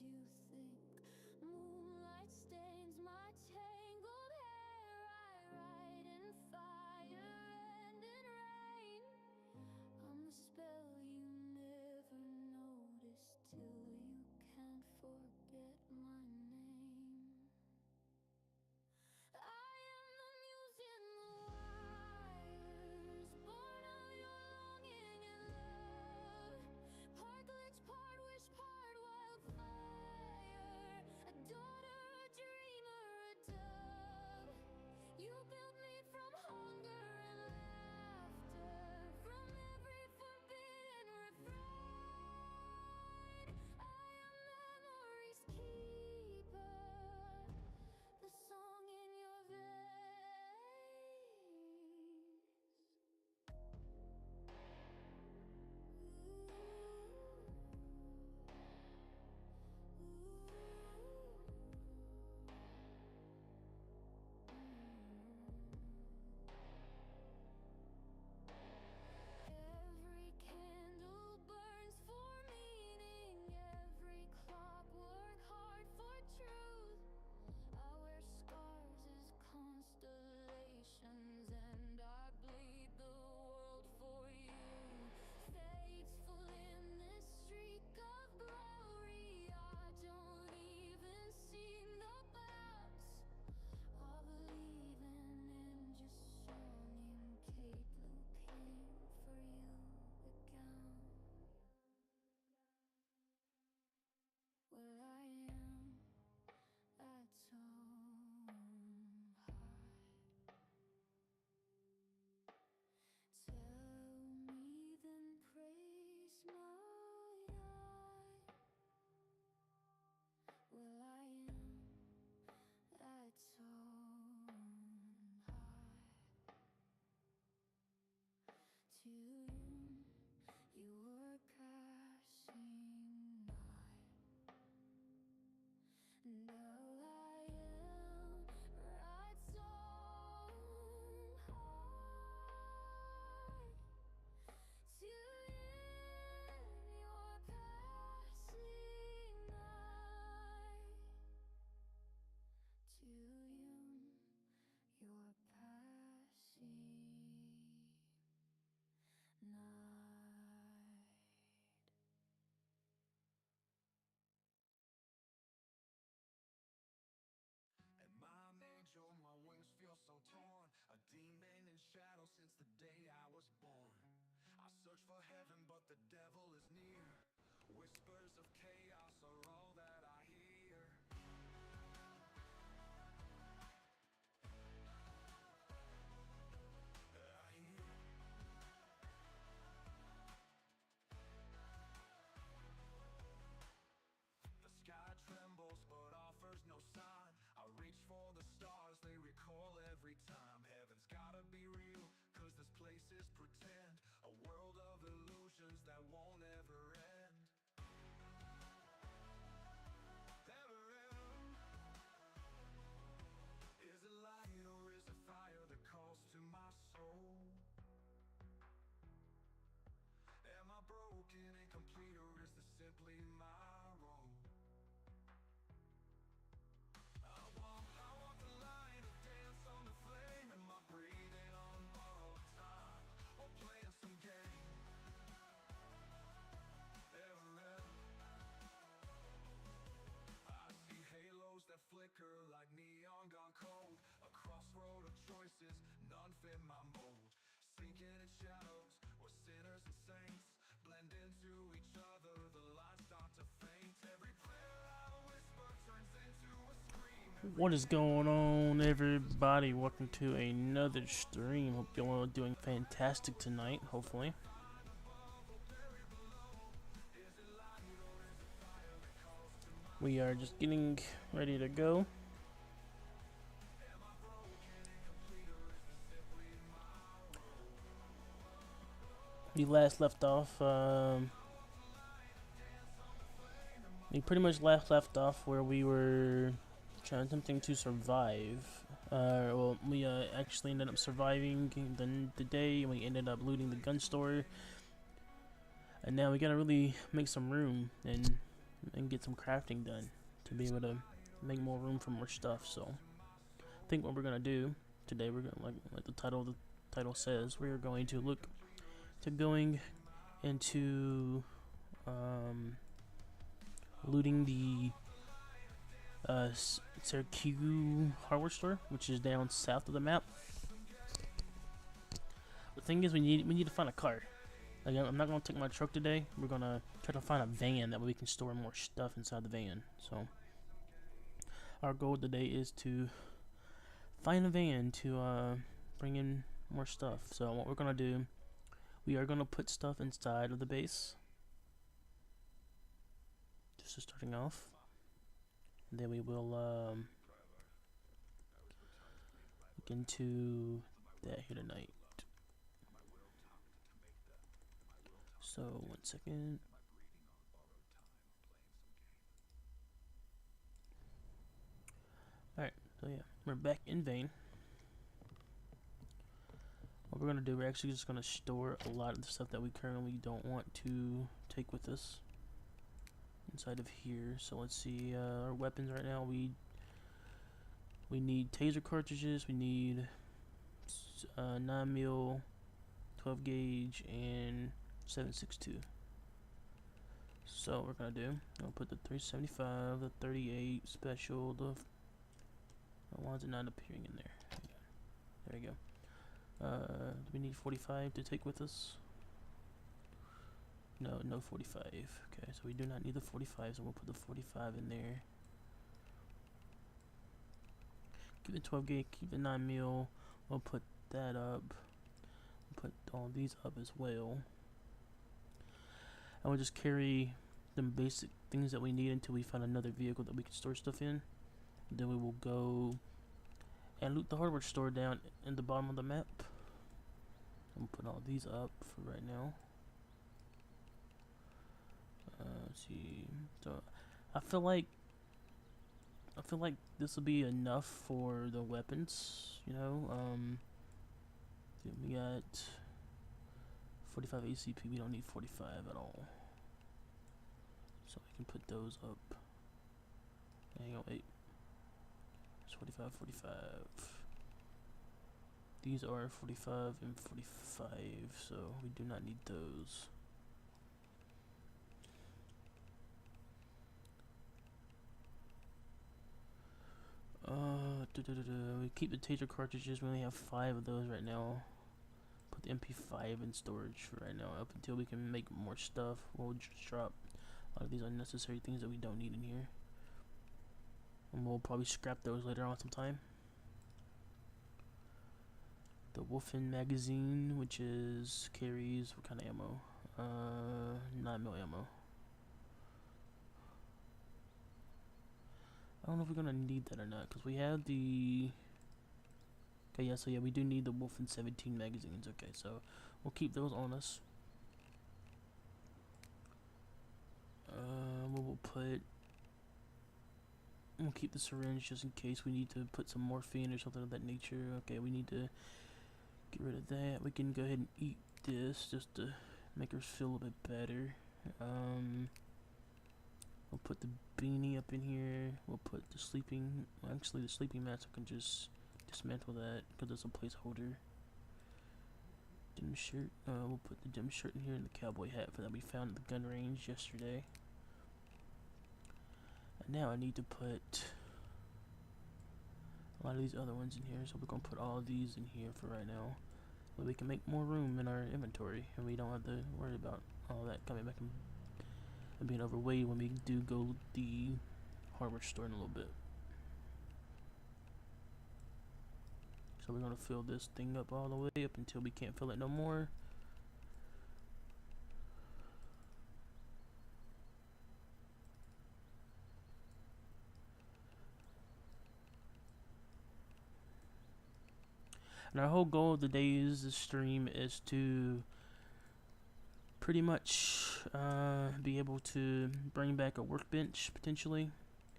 you think. Moonlight stains my tangled hair. I ride in fire and in rain. I'm the spell you never noticed till you can't forget my name. I am the muse in the wires, born of your longing and love. Part glitch, part wish, part wildfire. A daughter, a dreamer, a dove. You built me from hunger and laughter, from every forbidden refrain. I am memory's keeper, the song in your veins. Every candle burns for meaning, every clock work hard for truth. I wear scars as constellations, and I bleed the world for you. Faithful in this streak of glory, I don't even see the bounce. I believe in just song in Kate looking for you again. Where I am, that's home high. Tell me then praise my eye. Well, I am, that's home high. To you, you were passing by. Now I am right so high. To you, you're passing by. To you, you're passing night. At my age, oh, my wings feel so torn. A demon in shadow since the day I was born. I search for heaven, but the devil is near. Whispers of chaos are all that I hear. The sky trembles but offers no sign. I reach for the stars, they recall every time. Heaven's gotta be real, cause this place is pretend. A world of illusions that won't ever end. Never end. Is it light or is it fire that calls to my soul? Am I broken and complete, or is this simply my role? I walk the line, to dance on the flame. Am I breathing on borrowed time, or playing some game? Never end. I see halos that flicker like neon gone cold. A crossroad of choices, none fit my mold. Sinking in shadows, where sinners and saints blend into each other, the lines start to faint. Every prayer I whisper turns into a scream. What is going on, everybody? Welcome to another stream. Hope you're all doing fantastic tonight, hopefully. We are just getting ready to go. We last left off, we pretty much left off where we were trying something to survive. Well, we actually ended up surviving the day, and we ended up looting the gun store. And now we gotta really make some room, and and get some crafting done to be able to make more room for more stuff. So I think what we're gonna do today, we're gonna like the title says, we are going to look to going into looting the Syracuse hardware store, which is down south of the map. The thing is, we need to find a car. Like, I'm not gonna take my truck today. We're gonna try to find a van that way we can store more stuff inside the van. So our goal today is to find a van to bring in more stuff. So what we're gonna do, we are gonna put stuff inside of the base. Just starting off. And then we will look into that here tonight. So 1 second. Alright, so yeah, we're back in V.E.I.N. What we're gonna do, we're actually just gonna store a lot of the stuff that we currently don't want to take with us inside of here. So let's see, our weapons right now, we need taser cartridges, we need 9mm, 12 gauge, and 7.62. So what we're gonna do, I'll put the 375, the 38 special, why is it not appearing in there? There we go. Do we need 45 to take with us? No 45. Okay, so we do not need the 45, so we'll put the 45 in there. Keep the 12 gauge, keep the 9mm. We'll put that up. We'll put all these up as well. And we'll just carry the basic things that we need until we find another vehicle that we can store stuff in. Then we will go and loot the hardware store down in the bottom of the map. I'm put all these up for right now. Let's see. So I feel like this will be enough for the weapons. You know, we got 45 ACP. We don't need 45 at all. So we can put those up. Hang on, wait. It's 45, 45. These are 45 and 45, so we do not need those. We keep the taser cartridges. We only have 5 of those right now. Put the MP5 in storage for right now, up until we can make more stuff. We'll just drop a lot of these unnecessary things that we don't need in here, and we'll probably scrap those later on sometime. The V.E.I.N magazine, which is carries what kind of ammo? 9mm ammo. I don't know if we're gonna need that or not, because we have the. Okay, yeah, so yeah, we do need the V.E.I.N 17 magazines. Okay, so we'll keep those on us. We'll keep the syringe just in case we need to put some morphine or something of that nature. Okay, we need to get rid of that. We can go ahead and eat this just to make us feel a little bit better. We'll put the beanie up in here. We'll put the sleeping. Well, actually, the sleeping mats I can just dismantle that because it's a placeholder. Dim shirt. We'll put the dim shirt in here and the cowboy hat for that we found at the gun range yesterday. And now I need to put a lot of these other ones in here, so we're gonna put all of these in here for right now, so we can make more room in our inventory, and we don't have to worry about all that coming back and being overweight when we do go to the hardware store in a little bit. So we're gonna fill this thing up all the way up until we can't fill it no more. And our whole goal of today's stream is to pretty much be able to bring back a workbench potentially,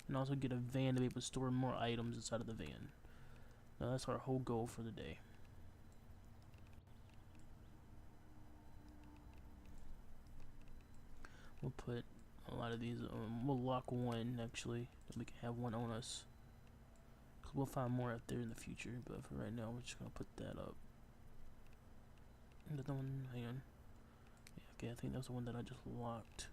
and also get a van to be able to store more items inside of the van. Now that's our whole goal for the day. We'll put a lot of these. We'll lock one actually, so we can have one on us. Cause we'll find more out there in the future, but for right now, we're just gonna put that up. Another one, hang on. Yeah, okay, I think that's the one that I just locked.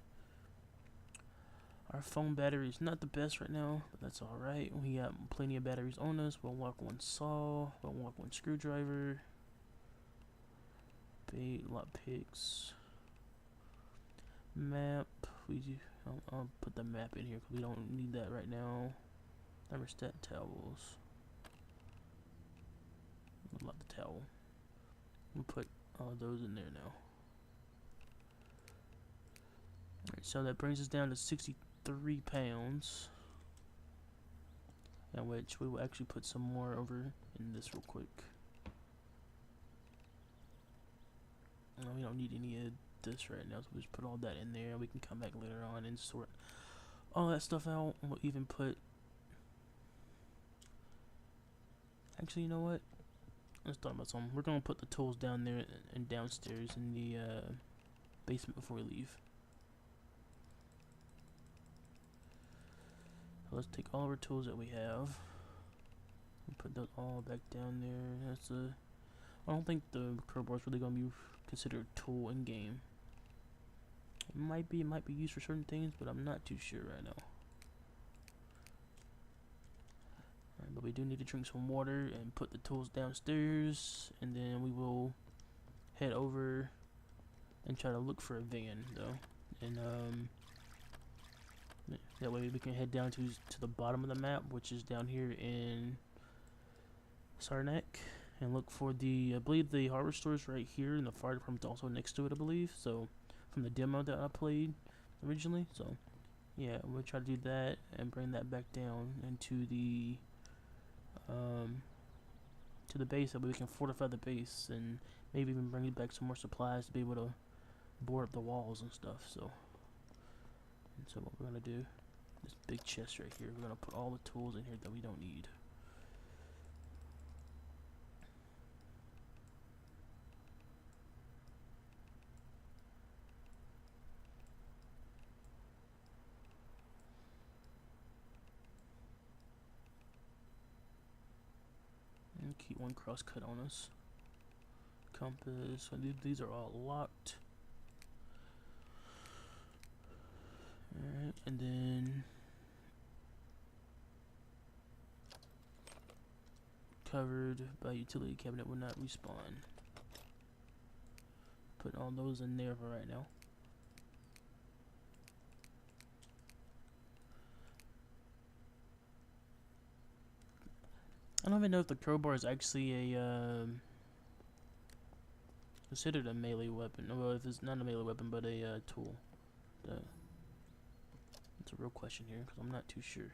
Our phone battery is not the best right now, but that's alright. We got plenty of batteries on us. We'll lock one saw, we'll lock one screwdriver. Bait, lock picks. Map, I'll put the map in here because we don't need that right now. Thermostat towels. Lock the towel. We'll put all those in there now. Alright, so that brings us down to 63 pounds. In which we will actually put some more over in this real quick. We don't need any of this right now, so we'll just put all that in there. We can come back later on and sort all that stuff out. We'll even put... Actually, you know what? Let's talk about something. We're going to put the tools down there and downstairs in the basement before we leave. So let's take all of our tools that we have and put those all back down there. That's a... I don't think the crowbar is really going to be considered a tool in game. It might be used for certain things, but I'm not too sure right now. Alright, but we do need to drink some water and put the tools downstairs, and then we will head over and try to look for a V.E.I.N though, and that way we can head down to the bottom of the map, which is down here in Sarnak. And look for the, I believe the hardware store is right here, and the fire department's also next to it, I believe. So, from the demo that I played originally. So, yeah, we'll try to do that and bring that back down into the to the base, so we can fortify the base and maybe even bring back some more supplies to be able to board up the walls and stuff. So, what we're gonna do, this big chest right here, we're gonna put all the tools in here that we don't need. Keep one cross cut on us. Compass. These are all locked. Alright, and then covered by utility cabinet will not respawn. Put all those in there for right now. I don't even know if the crowbar is actually a considered a melee weapon. Well, if it's not a melee weapon, but a tool. That's a real question here because I'm not too sure.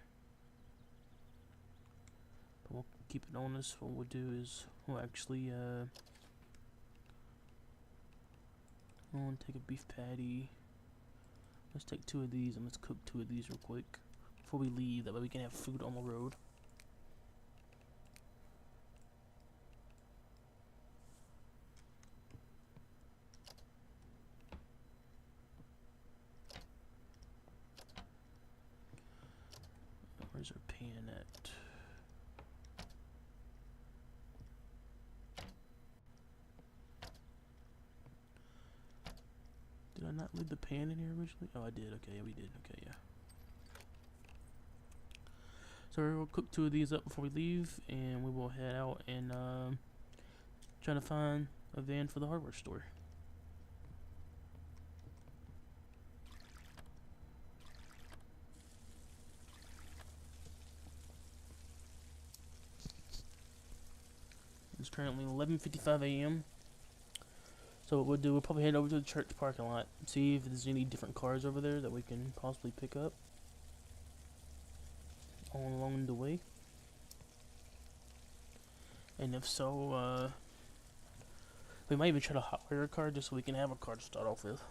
But we'll keep it on us. What we'll do is we'll actually we'll take a beef patty. Let's take 2 of these and let's cook 2 of these real quick before we leave. That way we can have food on the road. Where's our pan at? Did I not leave the pan in here originally? Oh, I did. Okay, yeah, we did. Okay, yeah. So we'll cook 2 of these up before we leave, and we will head out and try to find a van for the hardware store. It's currently 11:55 a.m. So what we'll do, we'll probably head over to the church parking lot, see if there's any different cars over there that we can possibly pick up all along the way. And if so, we might even try to hotwire a car just so we can have a car to start off with.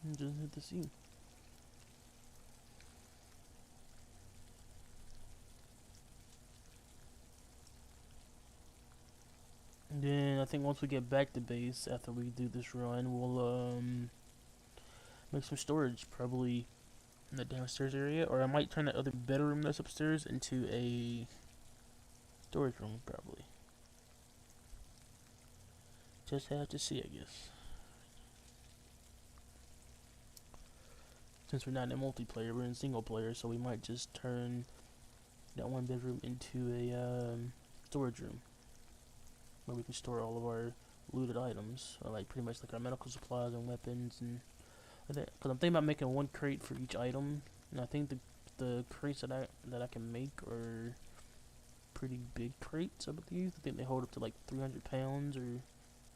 And just hit the scene. And then I I think once we get back to base after we do this run, we'll make some storage, probably in the downstairs area, or I might turn that other bedroom that's upstairs into a storage room, probably. Just have to see, I guess. Since we're not in multiplayer, we're in single player, so we might just turn that one bedroom into a storage room where we can store all of our looted items, or like pretty much like our medical supplies and weapons and that. Because I'm thinking about making one crate for each item, and I think the crates that I can make are pretty big crates, I believe. I think they hold up to like 300 pounds or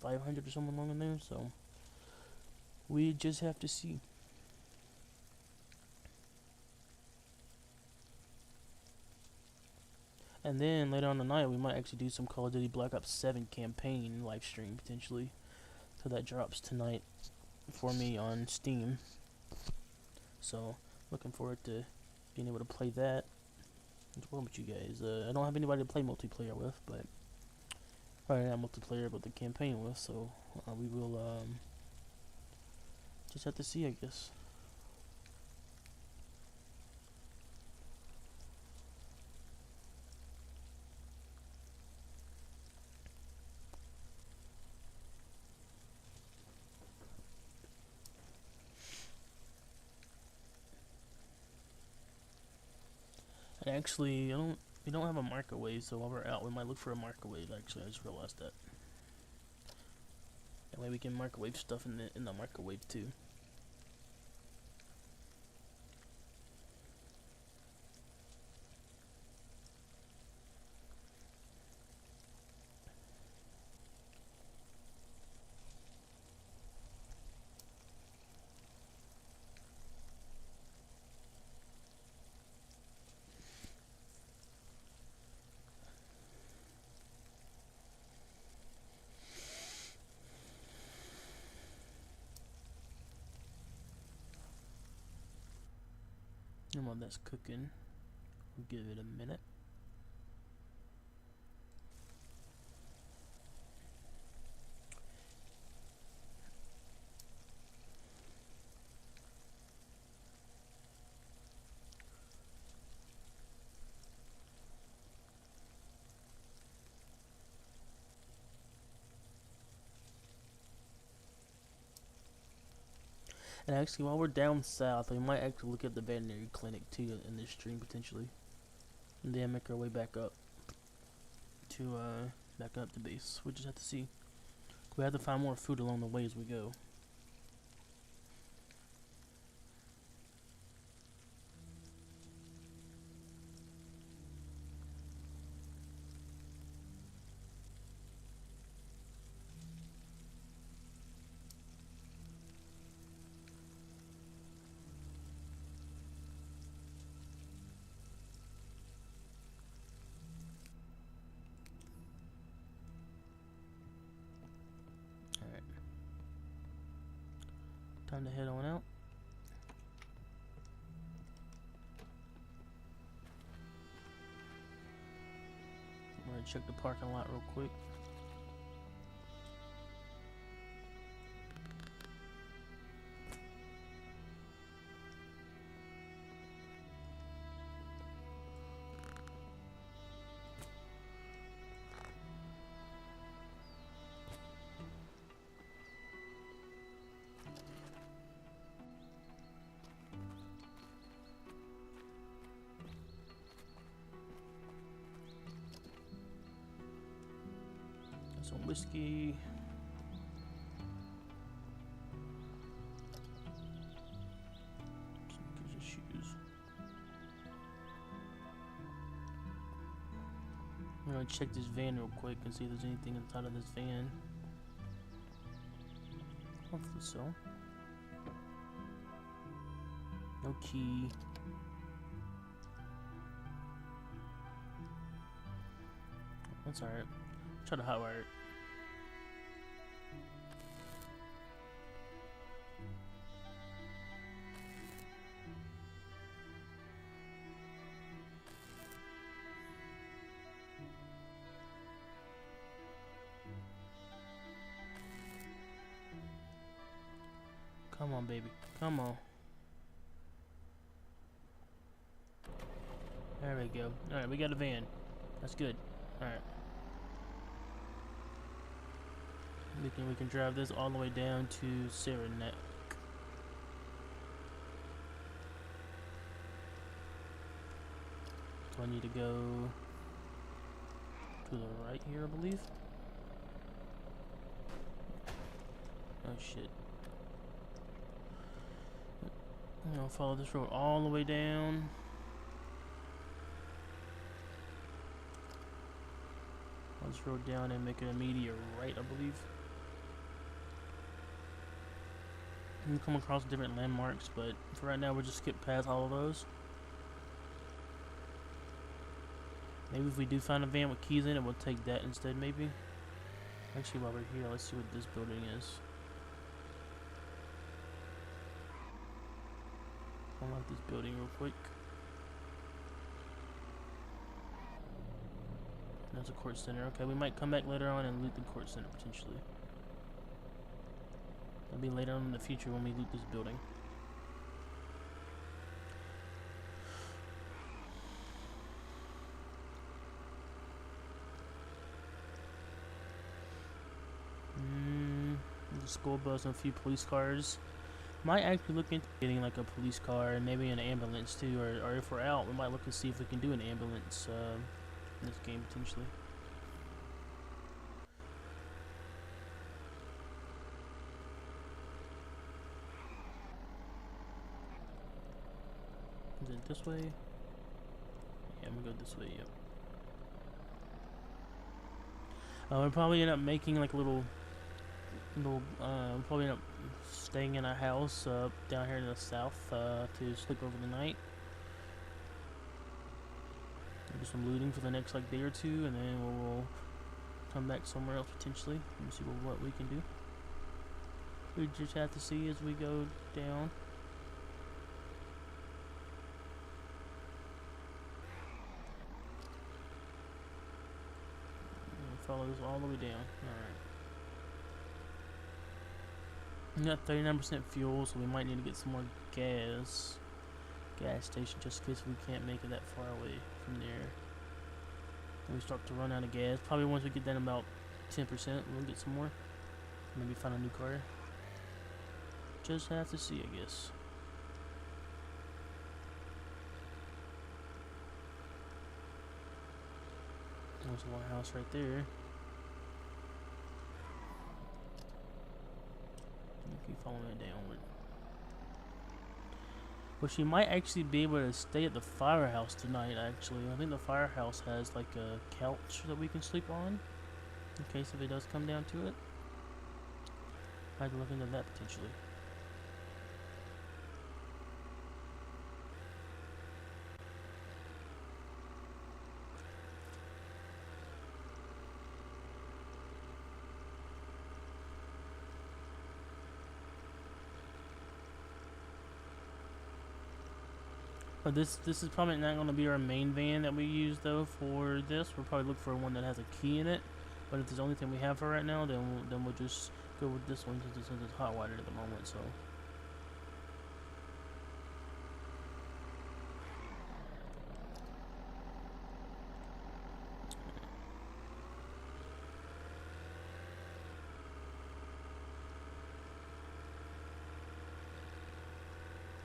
500 or something along in there. So we just have to see. And then later on tonight, we might actually do some Call of Duty Black Ops 7 campaign live stream potentially. So that drops tonight for me on Steam. So looking forward to being able to play that as well with you guys. I don't have anybody to play multiplayer with, but not multiplayer, but the campaign with. So we will just have to see, I guess. And actually, we don't have a microwave, so while we're out, we might look for a microwave. Actually, I just realized that. That way we can microwave stuff in the microwave too. And while that's cooking, we'll give it a minute. And actually, while we're down south, we might actually look at the veterinary clinic too in this stream potentially, and then make our way back up to the base. We just have to see. We have to find more food along the way as we go. Alright. Time to head on out. I'm gonna check the parking lot real quick. Some whiskey. Some shoes. I'm gonna check this van real quick and see if there's anything inside of this van. Hopefully so. No key. That's alright. Try to hotwire it. Come on, baby. Come on. There we go. Alright, we got a van. That's good. Alright. We can drive this all the way down to Saranac. So I need to go to the right here, I believe. Oh shit. I'll follow this road all the way down. I'll just road down and make an immediate right, I believe. You can come across different landmarks, but for right now we'll just skip past all of those. Maybe if we do find a van with keys in it, we'll take that instead, maybe. Actually, while we're here, let's see what this building is. I'll unlock this building real quick. There's a court center. Okay, we might come back later on and loot the court center, potentially. That'll be later on in the future when we loot this building. The school bus and a few police cars. Might actually look into getting like a police car and maybe an ambulance too, or if we're out, we might look to see if we can do an ambulance in this game potentially. Is it this way? Yeah, I'm gonna go this way, yep. We'll probably end up making like a little probably end up staying in a house down here in the south to sleep over the night. Do some looting for the next like day or two, and then we'll come back somewhere else potentially and see what we can do. We just have to see as we go down. Follow this all the way down. Alright. We got 39% fuel, so we might need to get some more gas station just in case we can't make it that far away from there. When we start to run out of gas, probably once we get down about 10%, we'll get some more. Maybe find a new car. Just have to see, I guess. There's a little house right there. Keep following it downward. But she might actually be able to stay at the firehouse tonight, actually. I think the firehouse has like a couch that we can sleep on. In case if it does come down to it. I have to look into that potentially. But this is probably not going to be our main van that we use though for this. We'll probably look for one that has a key in it. But if it's the only thing we have for right now, then we'll just go with this one since it's hot wired at the moment. So.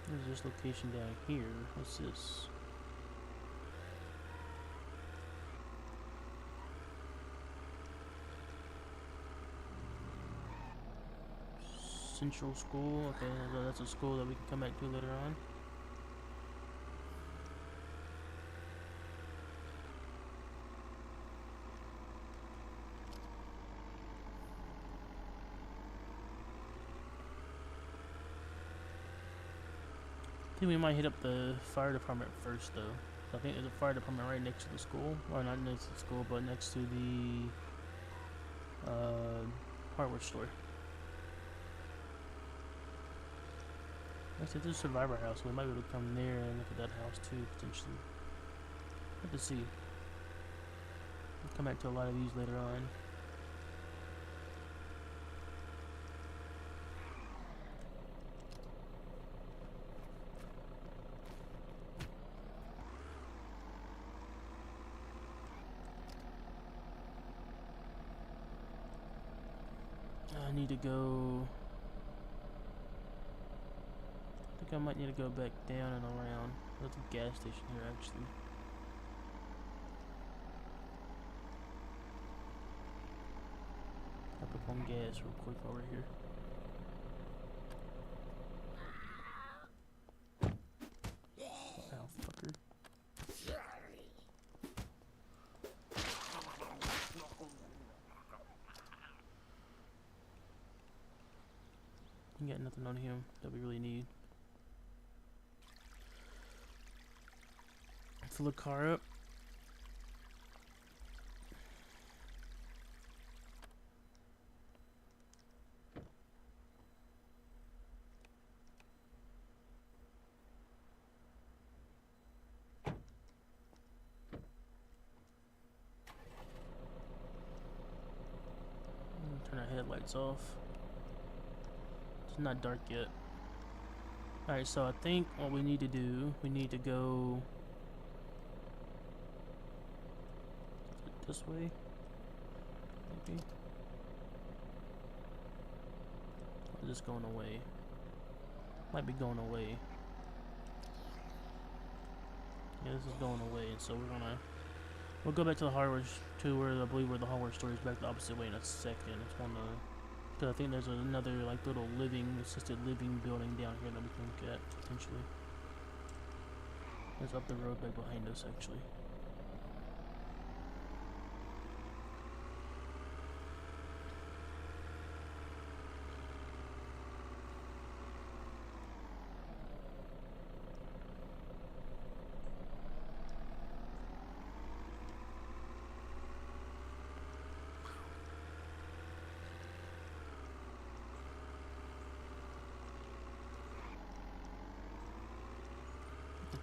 There's this location down here. What's this? Central School. Okay, so that's a school that we can come back to later on. I think we might hit up the fire department first, though. I think there's a fire department right next to the school, or not next to the school, but next to the hardware store. Actually, there's a survivor house, so we might be able to come there and look at that house too, potentially. Have to see. We'll come back to a lot of these later on. need to go. I think I might need to go back down and around. There's a gas station here actually. I'll put on gas real quick over here. Ow, fucker. You got nothing on him that we really need. Fill the car up. Turn our headlights off. It's not dark yet. Alright, so I think what we need to do, we need to go this way, maybe. Or just going away. Might be going away. Yeah, this is going away, so we'll go back to the hardware to where I believe where the hardware store is, back the opposite way in a second. It's one because I think there's another like little assisted living building down here that we can look at potentially. It's up the road back behind us actually.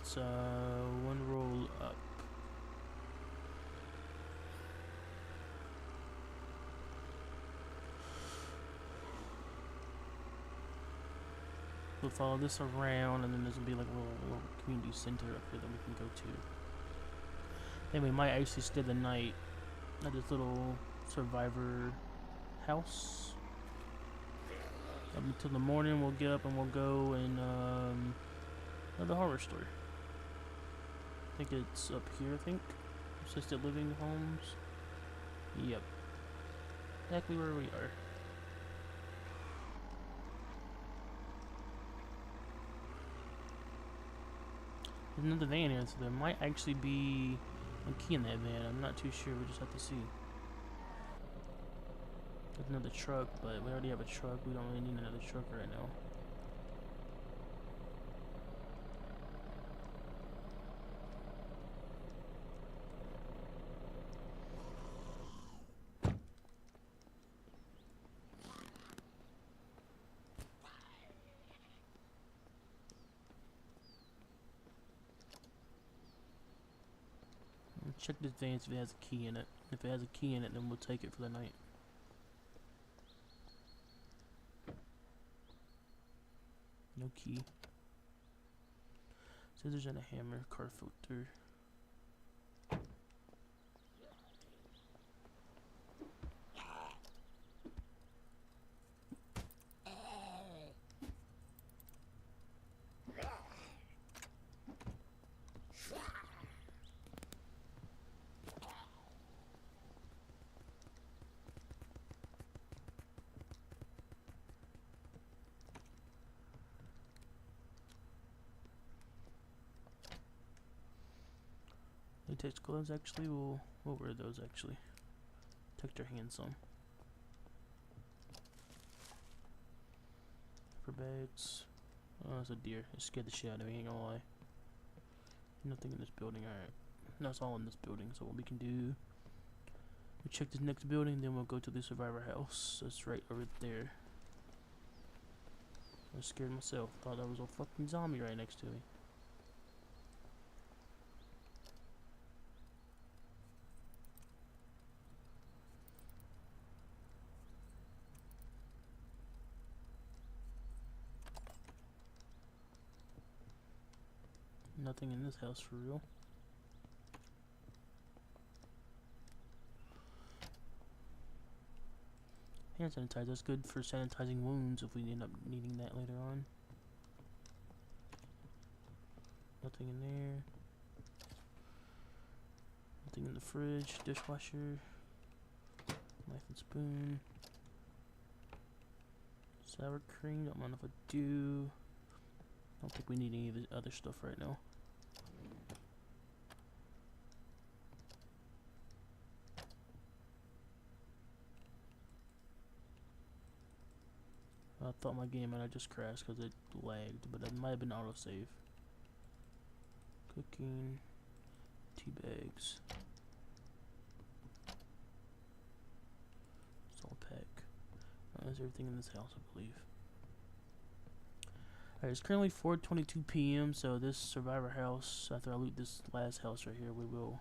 It's one roll up. We'll follow this around, and then there's gonna be like a little community center up here that we can go to. Then we might actually stay the night at this little survivor house. Up until the morning, we'll get up and we'll go and the horror store. I think it's up here, I think. Assisted living homes. Yep. Exactly where we are. There's another van here, so there might actually be a key in that van. I'm not too sure, we just have to see. There's another truck, but we already have a truck. We don't really need another truck right now. Check this van if it has a key in it. If it has a key in it, then we'll take it for the night. No key. Scissors and a hammer, car filter. Latex gloves, actually, we'll wear those actually. Protect our hands some. For bags. Oh, it's a deer. It scared the shit out of me, ain't gonna lie. Nothing in this building, alright. That's all in this building, so what we can do, we check this next building, then we'll go to the survivor house. It's right over there. I was scared myself. Thought there was a fucking zombie right next to me. Nothing in this house for real. Hand sanitizer, that's good for sanitizing wounds if we end up needing that later on. Nothing in there. Nothing in the fridge, dishwasher, knife and spoon. Sour cream, don't mind if I do. Don't think we need any of the other stuff right now. I thought my game might have just crashed because it lagged, but it might have been autosave. Cooking, tea bags, salt pack. That's everything in this house, I believe. Alright, it's currently 4:22 p.m. So this survivor house, after I loot this last house right here, we will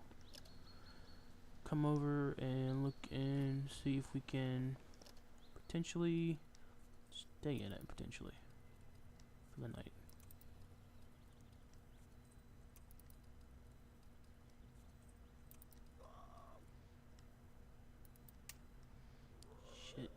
come over and look and see if we can potentially stay in it, potentially, for the night. Shit.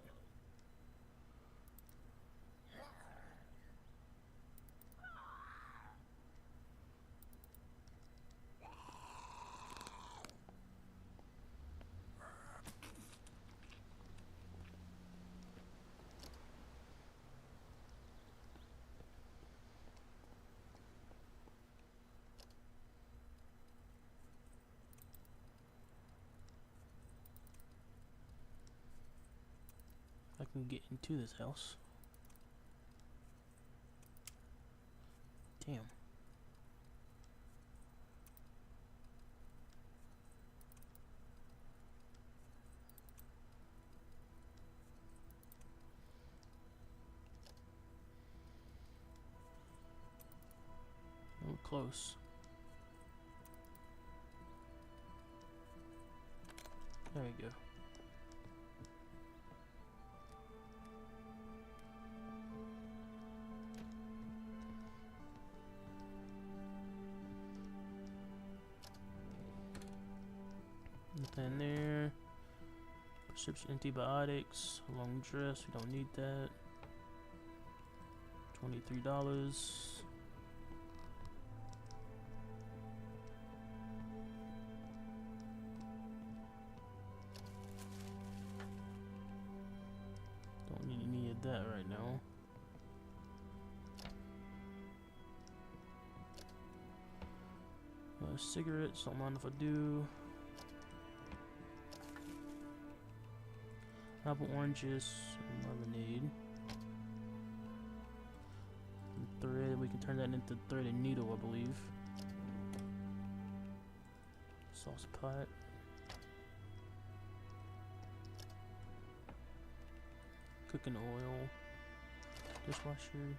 I can get into this house. Damn. We're close. There you go. Nothing there. Prescription antibiotics. Long dress. We don't need that. $23. Don't need any of that right now. Cigarettes. Don't mind if I do. Apple oranges, lemonade. Thread, we can turn that into thread and needle, I believe. Sauce pot. Cooking oil. Dishwasher.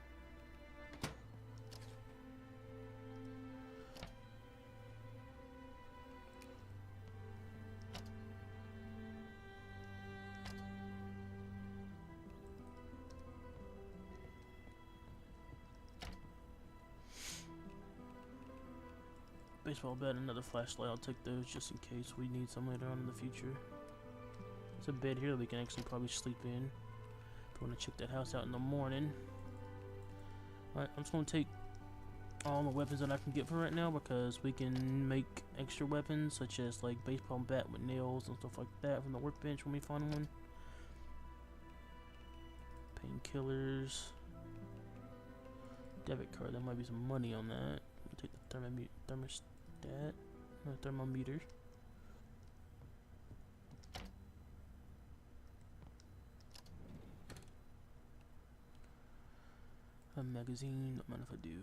Baseball bat, another flashlight. I'll take those just in case we need some later on in the future. There's a bed here that we can actually probably sleep in. If we want to check that house out in the morning. Alright, I'm just going to take all the weapons that I can get for right now because we can make extra weapons such as like baseball bat with nails and stuff like that from the workbench when we find one. Painkillers. Debit card, there might be some money on that. We'll take the thermostat, no, thermometer. A magazine, don't mind if I do.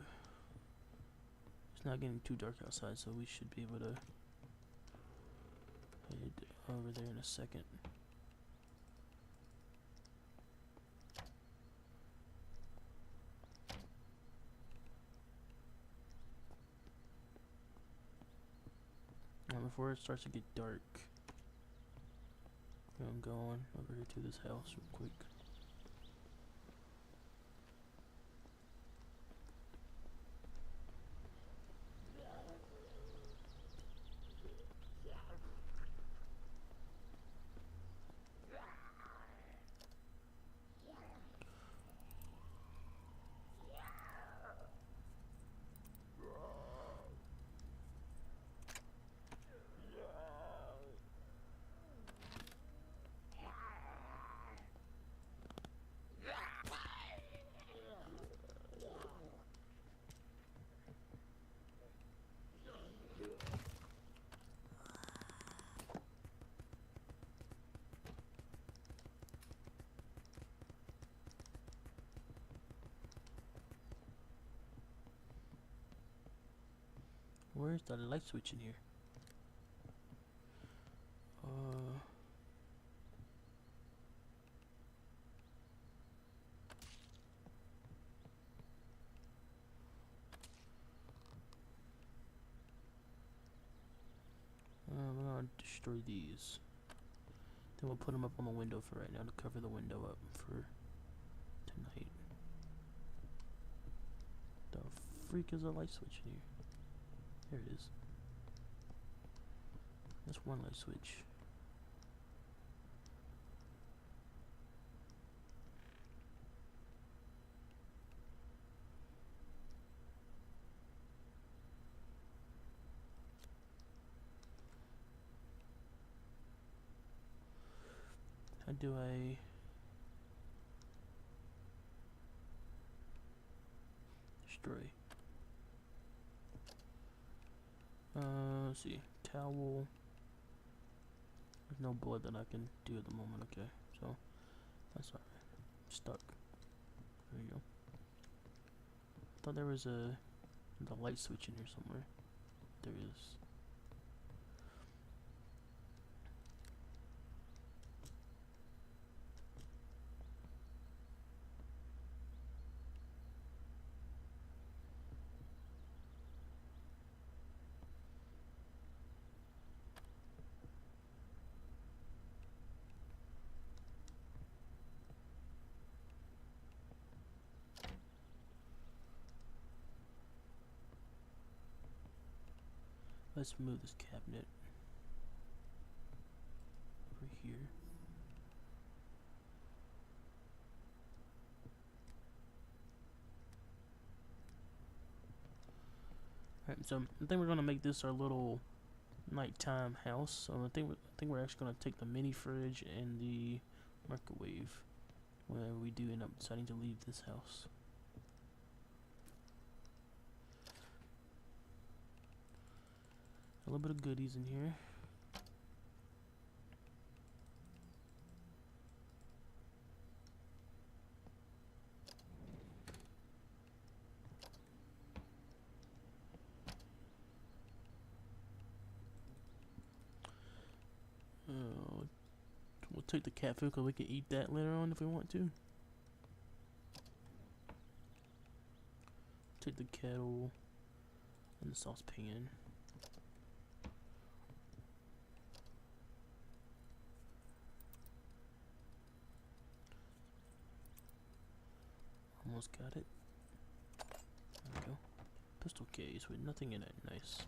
It's not getting too dark outside, so we should be able to head over there in a second. Before it starts to get dark, I'm going over here to this house real quick. Where's the light switch in here? We're gonna destroy these. Then we'll put them up on the window for right now to cover the window up for tonight. The freak is a light switch in here? There it is. That's one light switch. How do I destroy? Let's see. Towel. There's no blood that I can do at the moment. Okay, so that's alright. Stuck. There you go. I thought there was the light switch in here somewhere. There is. Let's move this cabinet over here. Alright, so I think we're gonna make this our little nighttime house. So I think we're actually gonna take the mini fridge and the microwave when we do end up deciding to leave this house. A little bit of goodies in here. We'll take the cat food because we can eat that later on if we want to. Take the kettle and the saucepan. Almost got it. There we go. Pistol case with nothing in it. Nice.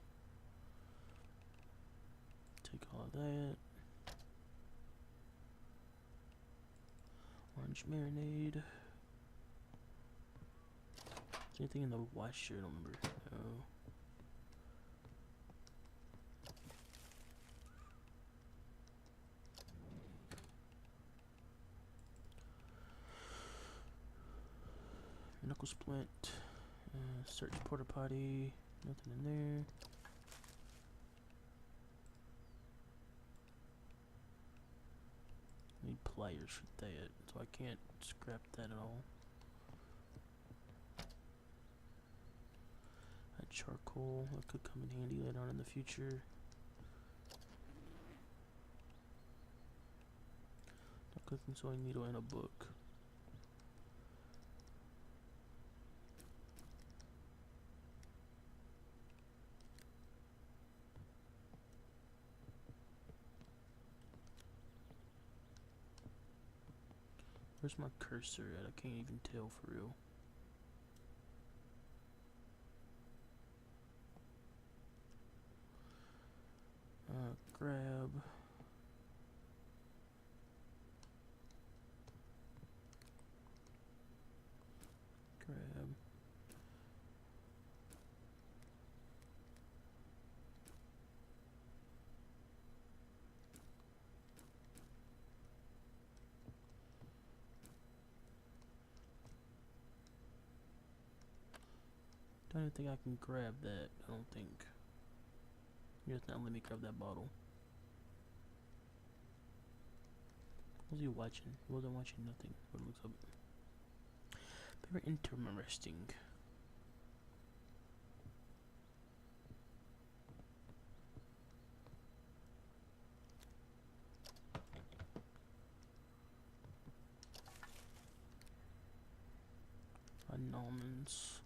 Take all of that. Orange marinade. Is anything in the washer? I don't remember. No. Knuckle splint. Search porta potty. Nothing in there. Need pliers for that, so I can't scrap that at all. That charcoal, that could come in handy later on in the future. No cooking sewing needle and a book. Where's my cursor at? I can't even tell for real. Grab. Grab. Don't even think I can grab that. I don't think. You're just not letting me grab that bottle. What was he watching? He wasn't watching nothing. What it looks like. Very interesting. almonds.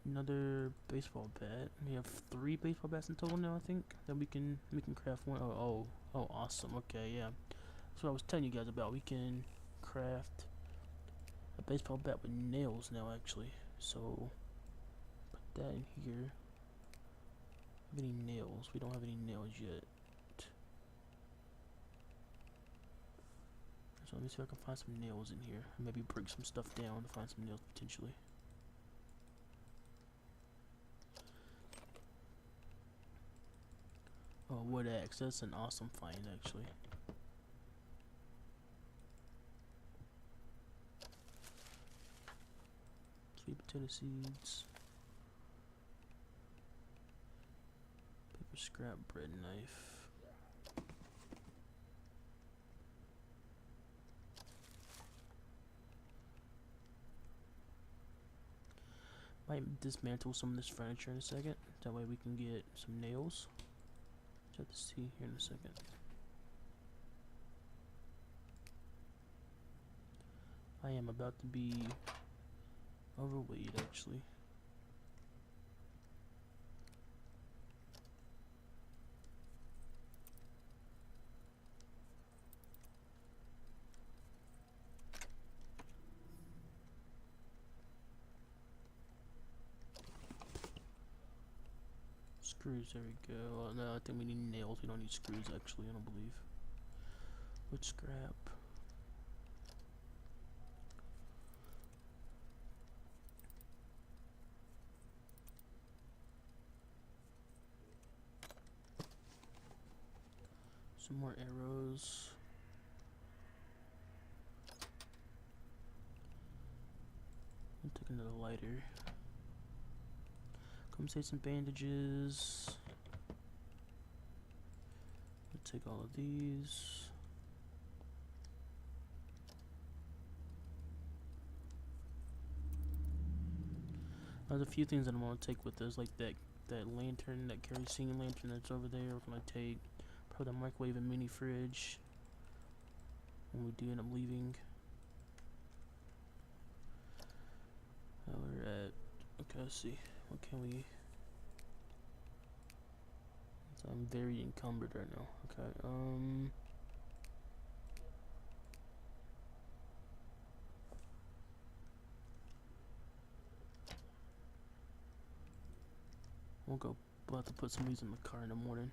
Another baseball bat. We have 3 baseball bats in total now, I think. That we can craft one. Oh, awesome. Okay, yeah. That's what I was telling you guys about. We can craft a baseball bat with nails now, actually. So put that in here. Have any nails? We don't have any nails yet. So let me see if I can find some nails in here. Maybe break some stuff down to find some nails potentially. Oh, wood axe. That's an awesome find, actually. Sweet potato seeds. Paper scrap bread knife. Might dismantle some of this furniture in a second. That way we can get some nails. Which I have to see here in a second. I am about to be overweight, actually. Screws, there we go. No, I think we need nails. We don't need screws, actually, I don't believe. Wood scrap. Some more arrows. I'll take another lighter. Come say some bandages. I'll take all of these. There's a few things that I want to take with us, like that lantern, that kerosene lantern that's over there. We're gonna take probably the microwave and mini fridge when we do end up leaving. We're at, okay, let's see, what can we, so I'm very encumbered right now. Okay, we'll have to put some of these in the car in the morning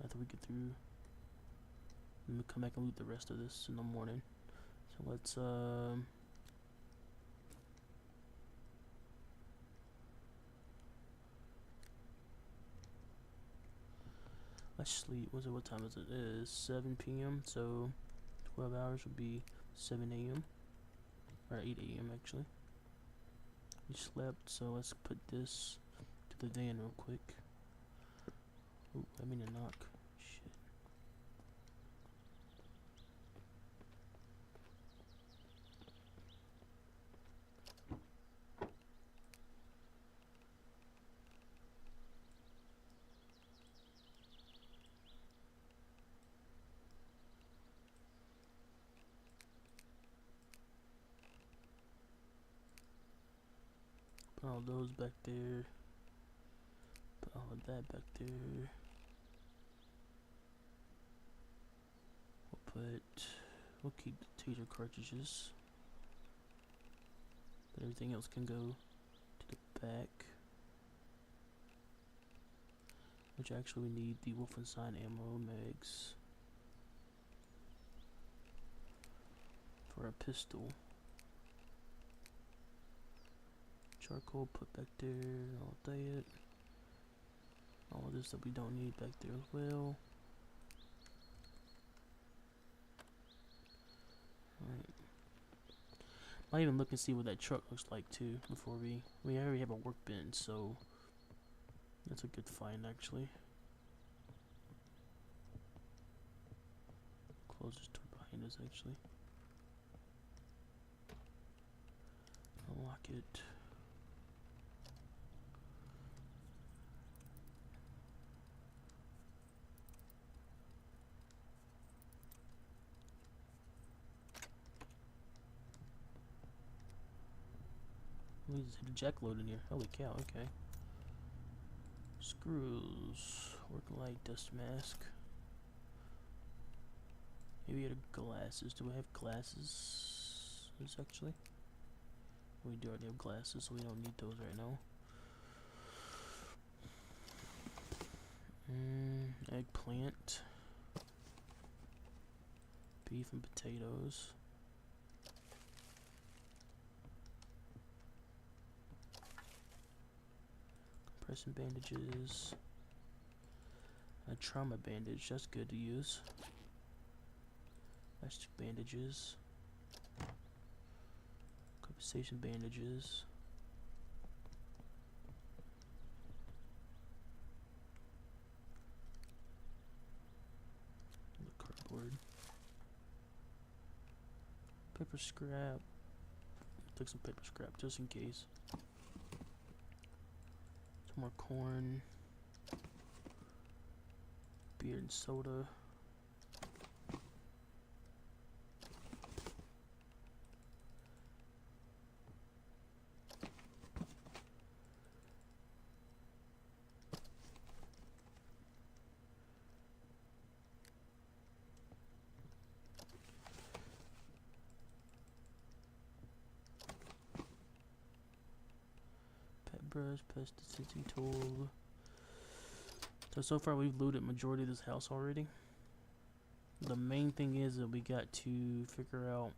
after we get through. Let me come back and loot the rest of this in the morning. So let's sleep. What time is it? It is 7 p.m. So 12 hours would be 7 a.m. or 8 a.m. actually. We slept, so let's put this to the van real quick. Ooh, I mean to knock. Shit. Put all those back there. Put all of that back there. We'll keep the taser cartridges. But everything else can go to the back. Which actually we need the Wolfenstein ammo mags for a pistol. Charcoal put back there, all that. All of this that we don't need back there as well. Alright. Might even look and see what that truck looks like too before we already have a workbench, so that's a good find actually. Close this door behind us actually. Unlock it. We just hit a jack load in here. Holy cow, okay. Screws. Work light, dust mask. Maybe get glasses. Do we have glasses? Actually? We do already have glasses, so we don't need those right now. Eggplant. Beef and potatoes. Compression bandages. A trauma bandage, that's good to use. Plastic bandages. Compensation bandages. The cardboard. Paper scrap. Took some paper scrap just in case. Some more corn. Beer and soda. Pet brush, pesticide tool. So far we've looted majority of this house already. The main thing is that we got to figure out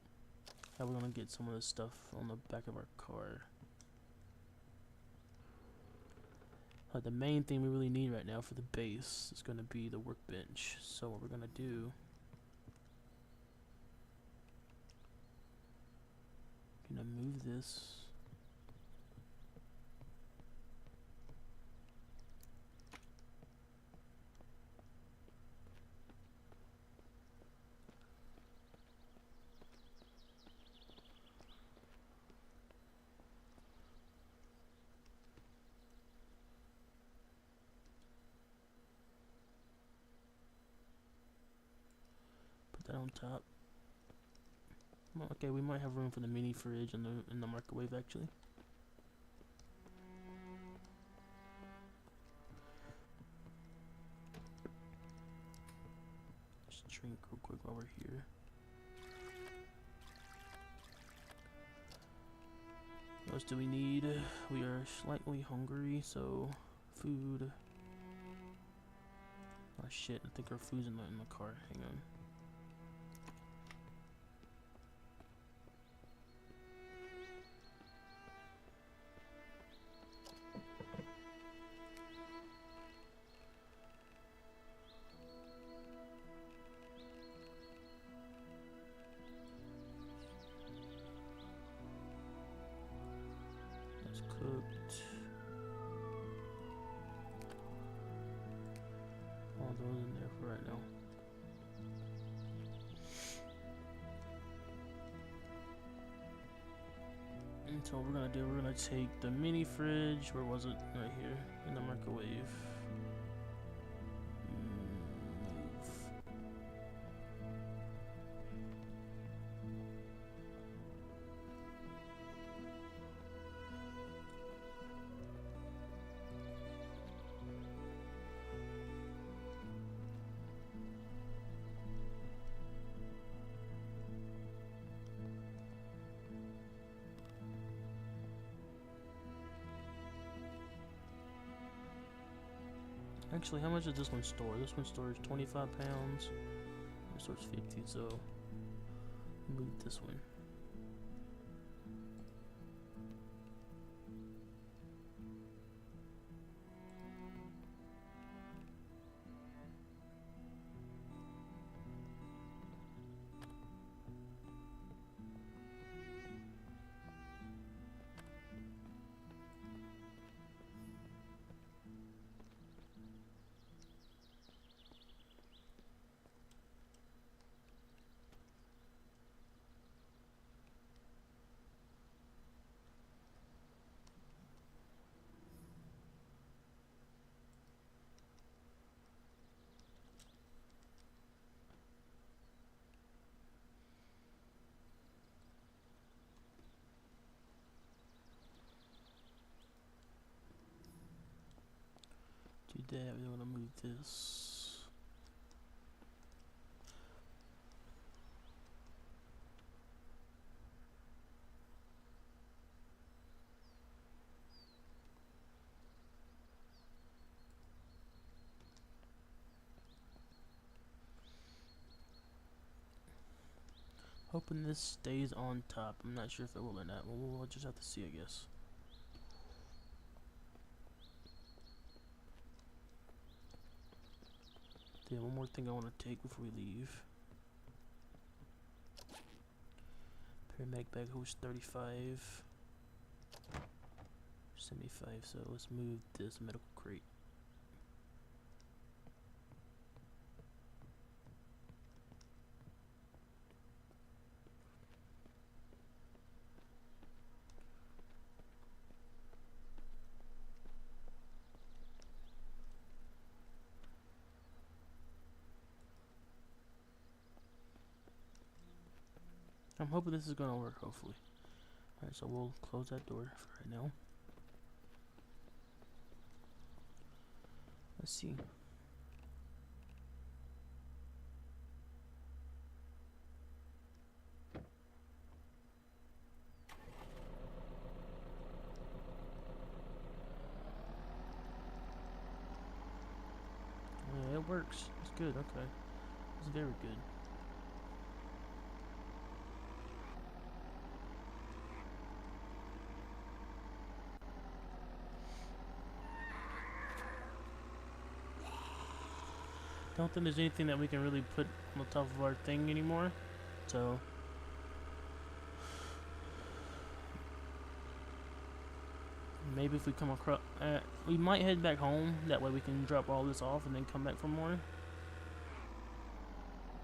how we're gonna get some of this stuff on the back of our car. The main thing we really need right now for the base is gonna be the workbench. So what we're gonna do, gonna move this. Put that on top. Okay, we might have room for the mini fridge and the microwave actually. Just drink real quick while we're here. What else do we need? We are slightly hungry, so food. Oh shit, I think our food's in the car. Hang on. That's cooked. All those in there for right now. And so what we're gonna do, we're gonna take the mini fridge, where was it? Right here, in the microwave. Move. Actually, how much does this one store? This one stores 25 pounds. This stores 50, so move this one. that. We want to move this. Hoping this stays on top. I'm not sure if it will or not. We'll just have to see, I guess. Yeah, one more thing I want to take before we leave. Paramedic bag host 35. 75, so let's move this medical crate. I'm hoping this is gonna work, hopefully. Alright, so we'll close that door for right now. Let's see. Yeah, it works. It's good, okay. It's very good. Don't think there's anything that we can really put on top of our thing anymore. So maybe if we come across, we might head back home. That way we can drop all this off and then come back for more.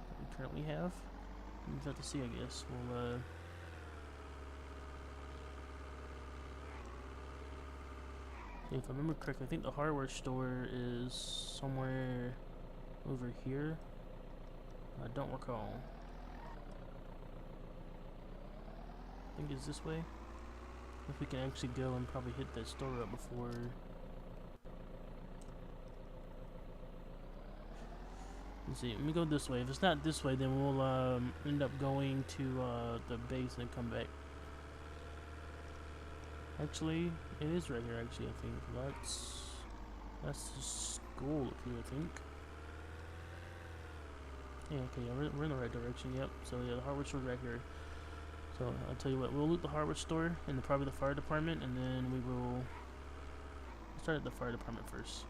That we currently have. We'll just have to see, I guess. We'll if I remember correctly, I think the hardware store is somewhere over here. I don't recall. I think it's this way. If we can actually go and probably hit that store up before. Let's see. Let me go this way. If it's not this way, then we'll end up going to the base and come back. Actually, it is right here. Actually, I think that's the school up here. I think. Yeah. Okay. Yeah, we're in the right direction. Yep. So yeah, the hardware store's right here. So I'll tell you what. We'll loot the hardware store and probably the fire department, and then we will start at the fire department first.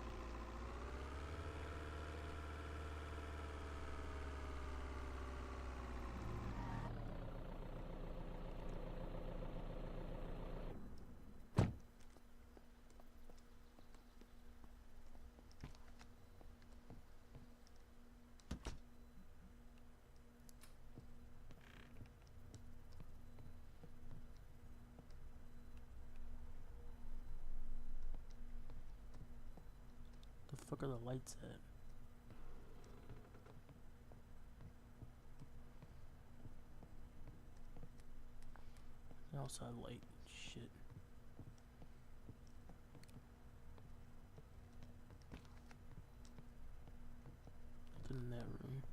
The fuck are the lights at? Outside light. Shit. Nothing in that room.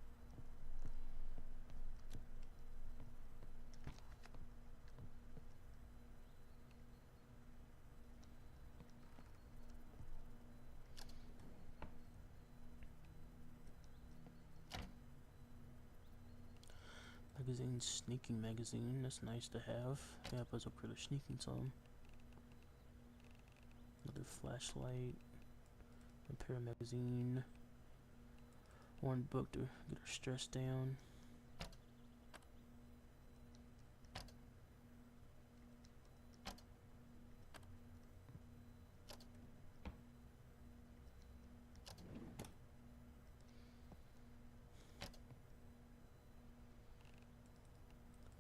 Magazine, sneaking magazine. That's nice to have. Yeah, but up for the sneaking some. Another flashlight. Repair magazine. One book to get our stress down.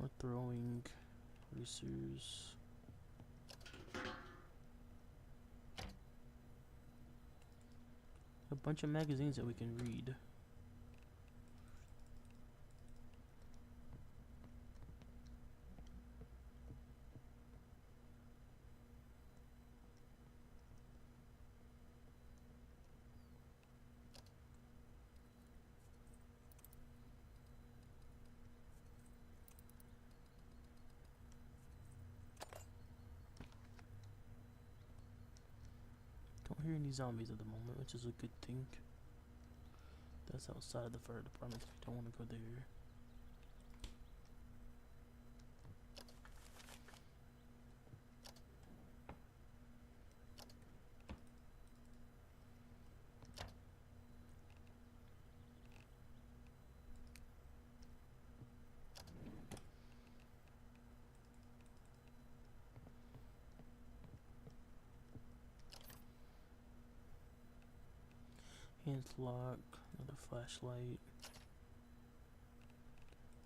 We're throwing racers. A bunch of magazines that we can read. Don't hear any zombies at the moment, which is a good thing. That's outside of the fire department, so we don't want to go there. Hands lock, another flashlight,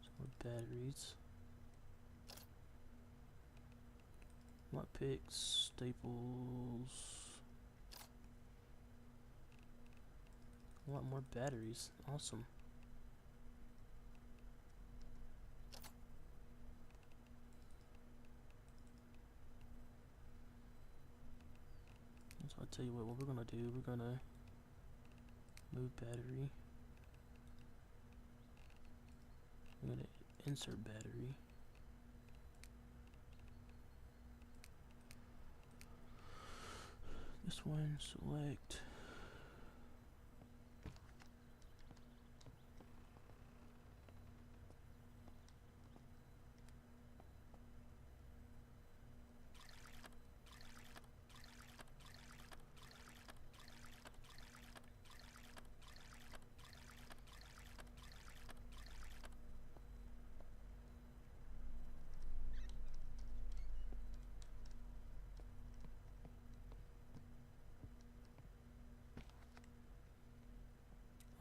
some more batteries, lock picks, staples, a lot more batteries. Awesome. So I'll tell you what we're gonna do. We're gonna move battery. We're gonna insert battery. This one, select.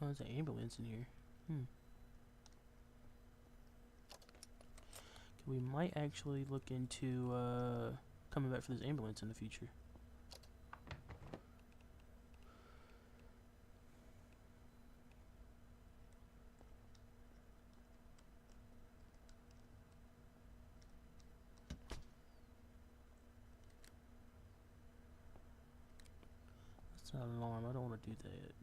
Oh, there's an ambulance in here. We might actually look into coming back for this ambulance in the future. That's not an alarm. I don't want to do that.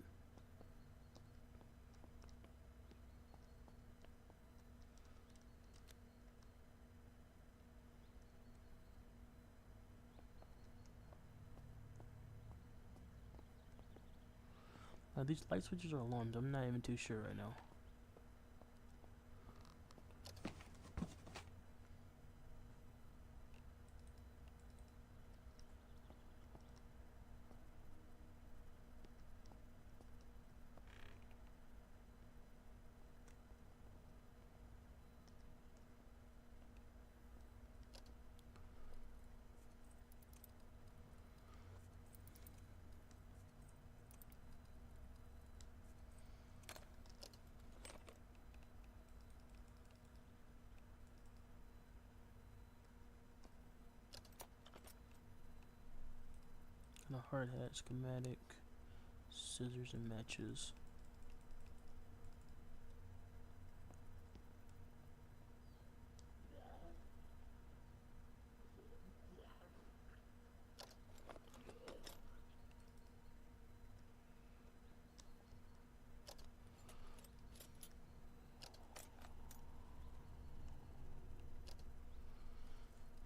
These light switches are alarms. I'm not even too sure right now. And a hard hat, schematic, scissors, and matches.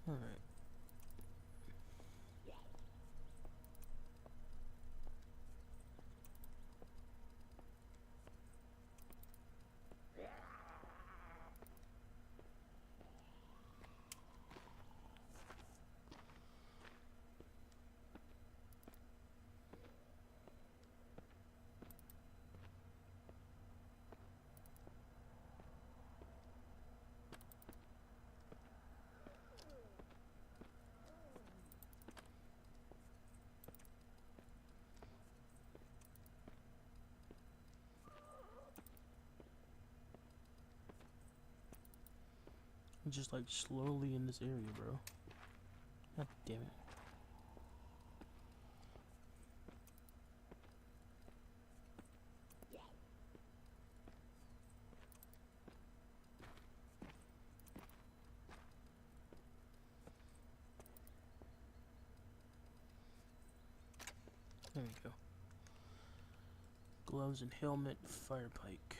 Alright. I'm just like slowly in this area, bro. God damn it. There we go. Gloves and helmet, fire pike.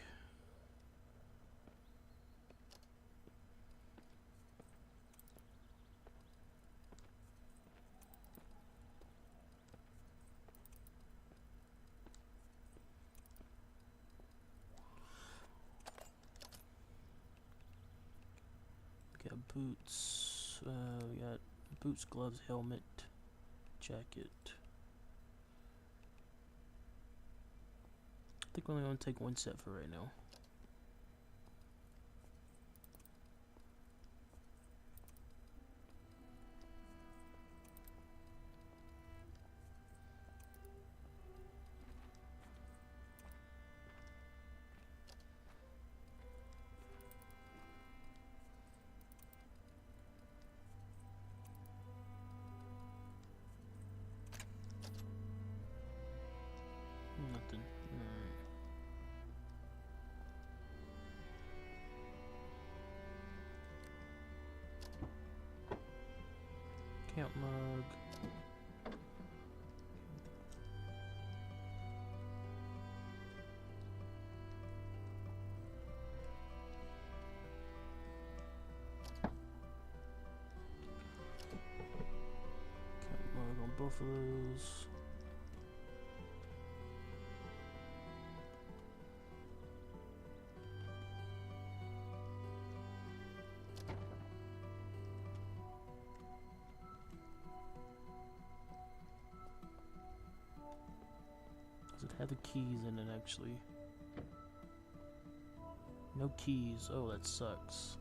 Boots. We got boots, gloves, helmet, jacket. I think we're only going to take one set for right now. Nothing. Alright. Camp mug. Camp mug on both of those. Does it have the keys in it actually? No keys. Oh, that sucks.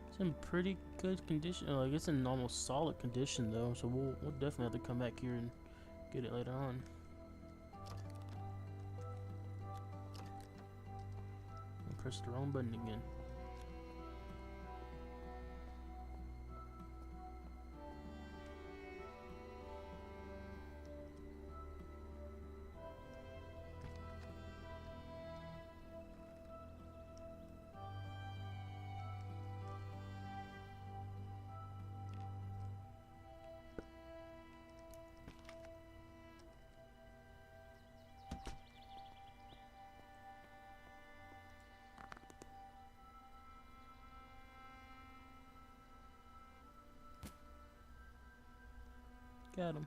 It's in pretty good condition. Like it's in almost solid condition though, so we'll definitely have to come back here and get it later on. Press the wrong button again. Got him.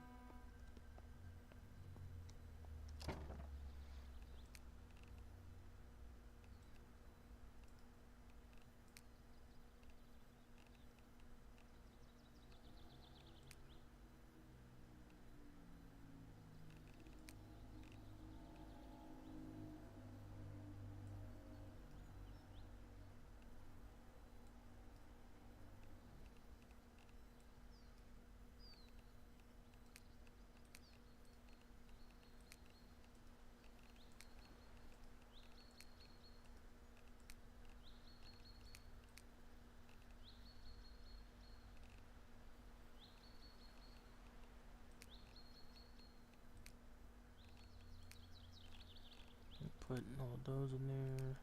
Putting all those in there.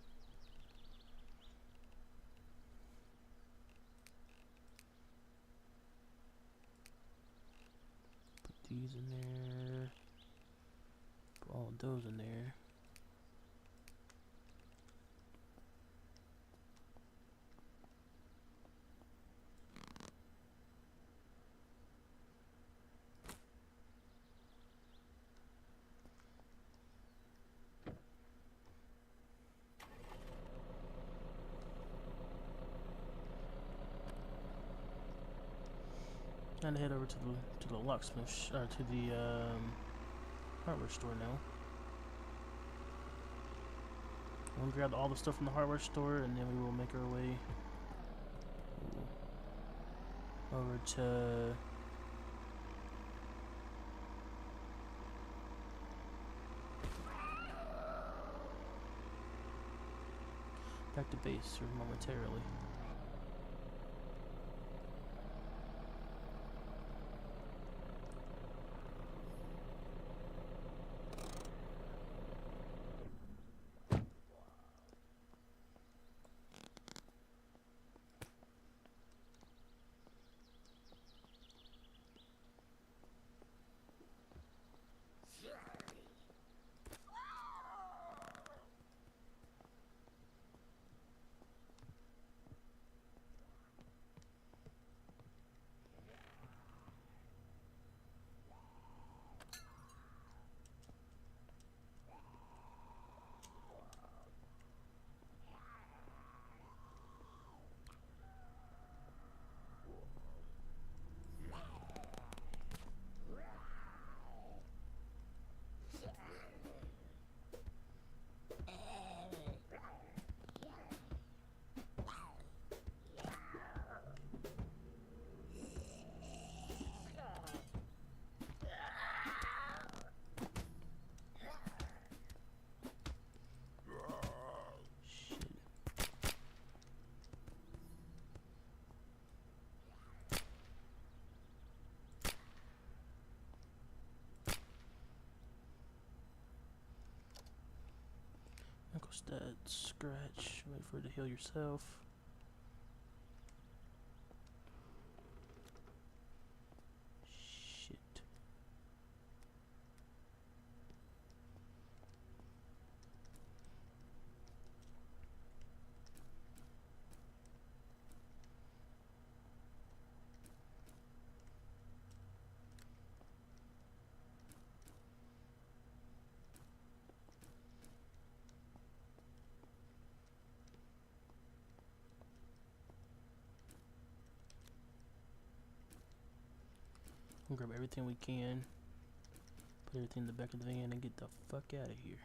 Put these in there. Put all those in there. And head over to the locksmith, or to the hardware store now. We'll grab all the stuff from the hardware store, and then we will make our way over to back to base here momentarily. Post that scratch. Wait for it to heal yourself. Shit. We'll grab everything we can. Put everything in the back of the van and get the fuck out of here.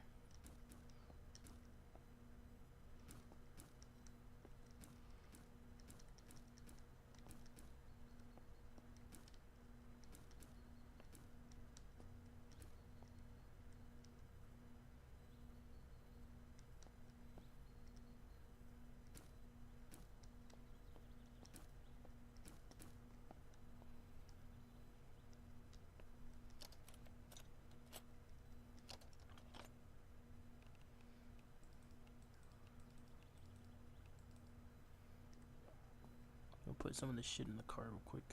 I'll put some of this shit in the car real quick.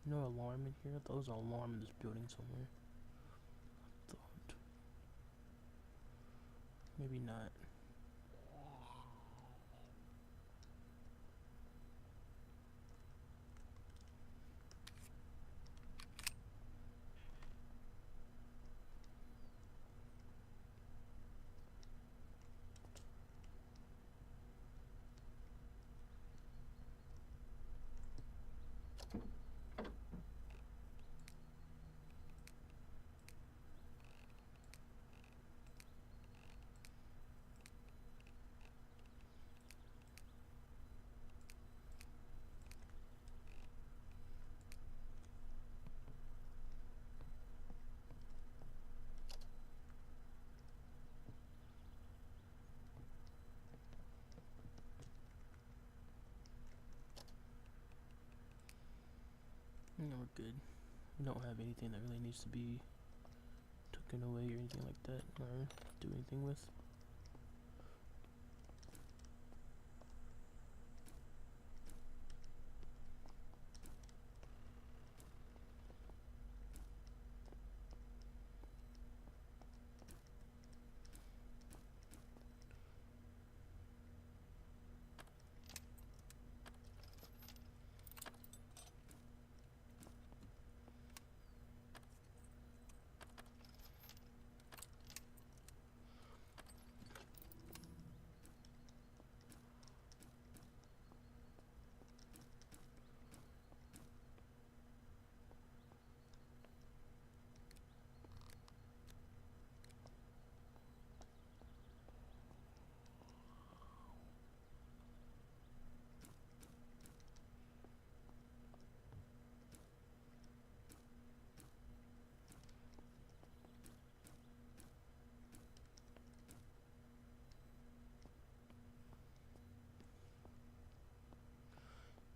No alarm in here? I thought there was an alarm in this building somewhere. I thought. Maybe not. Yeah, we're good. We don't have anything that really needs to be taken away or anything like that, or do anything with.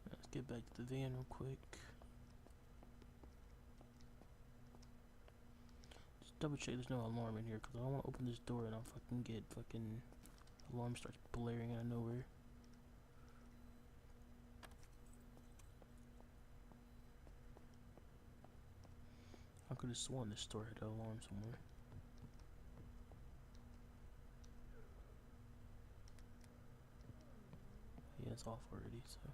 Let's get back to the van real quick. Just double check there's no alarm in here, because I don't want to open this door and I'll fucking get alarm starts blaring out of nowhere. I could have sworn this store had an alarm somewhere. Yeah, it's off already, so.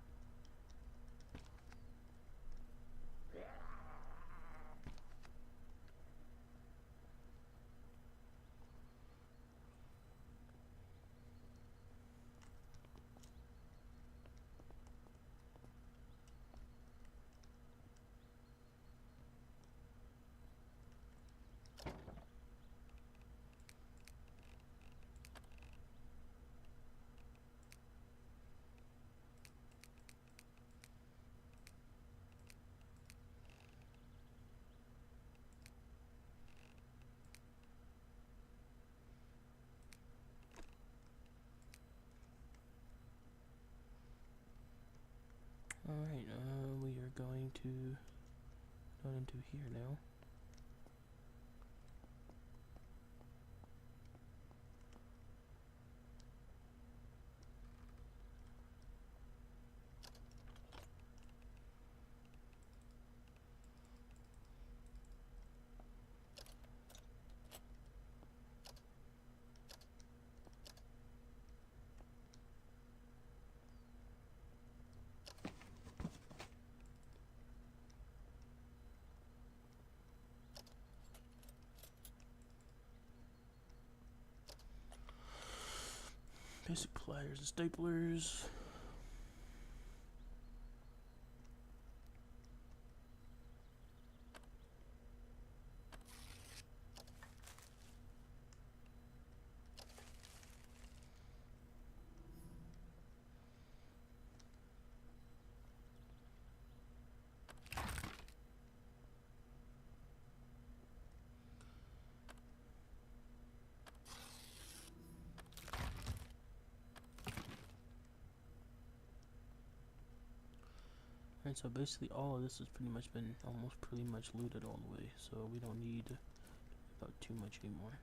Alright, we are going to go into here now. Basic pliers and staplers. And so basically all of this has pretty much been pretty much looted all the way, so we don't need about too much anymore.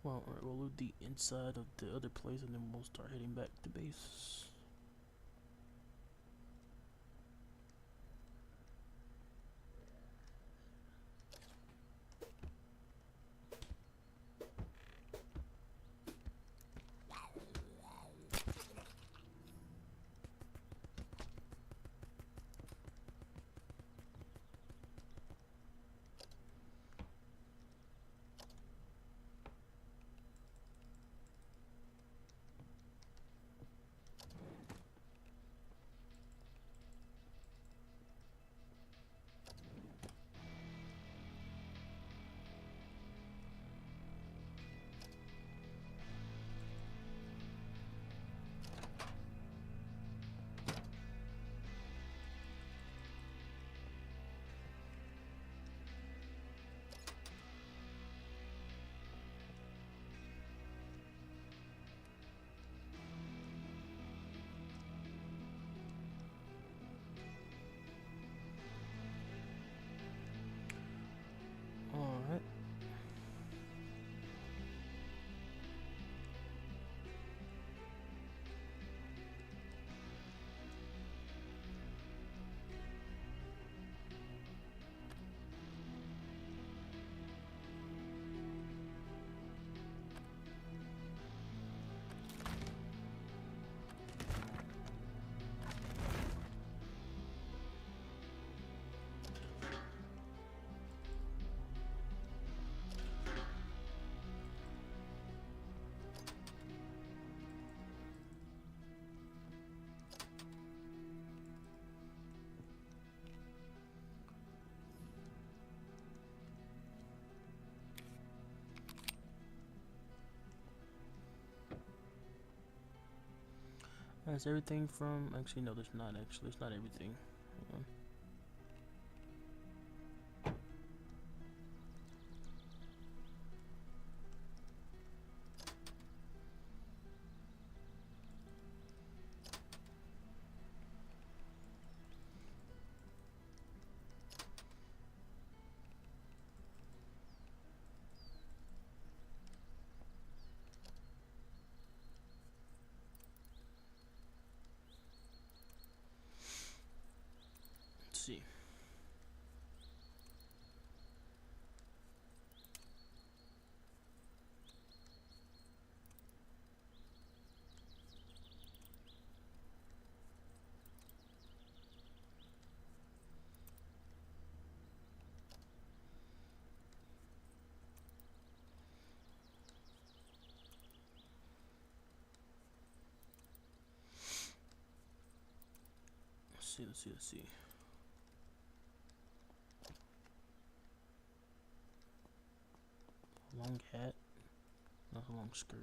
Well, alright, we'll loot the inside of the other place and then we'll start heading back to base. Alright. That's everything from, actually no, there's not actually, it's not everything. Hang on. Let's see. Let's see. Long hat, not a long skirt.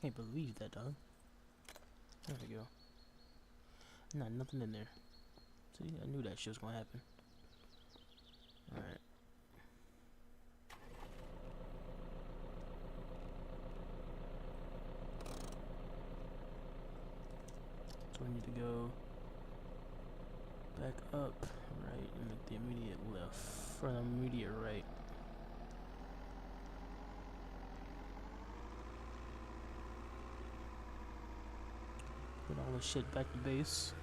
Can't believe that, dog. There we go. Not nothing in there. See, I knew that shit was gonna happen. Alright. So we need to go back up, right, and make the immediate left. For the immediate right. Put all this shit back to base.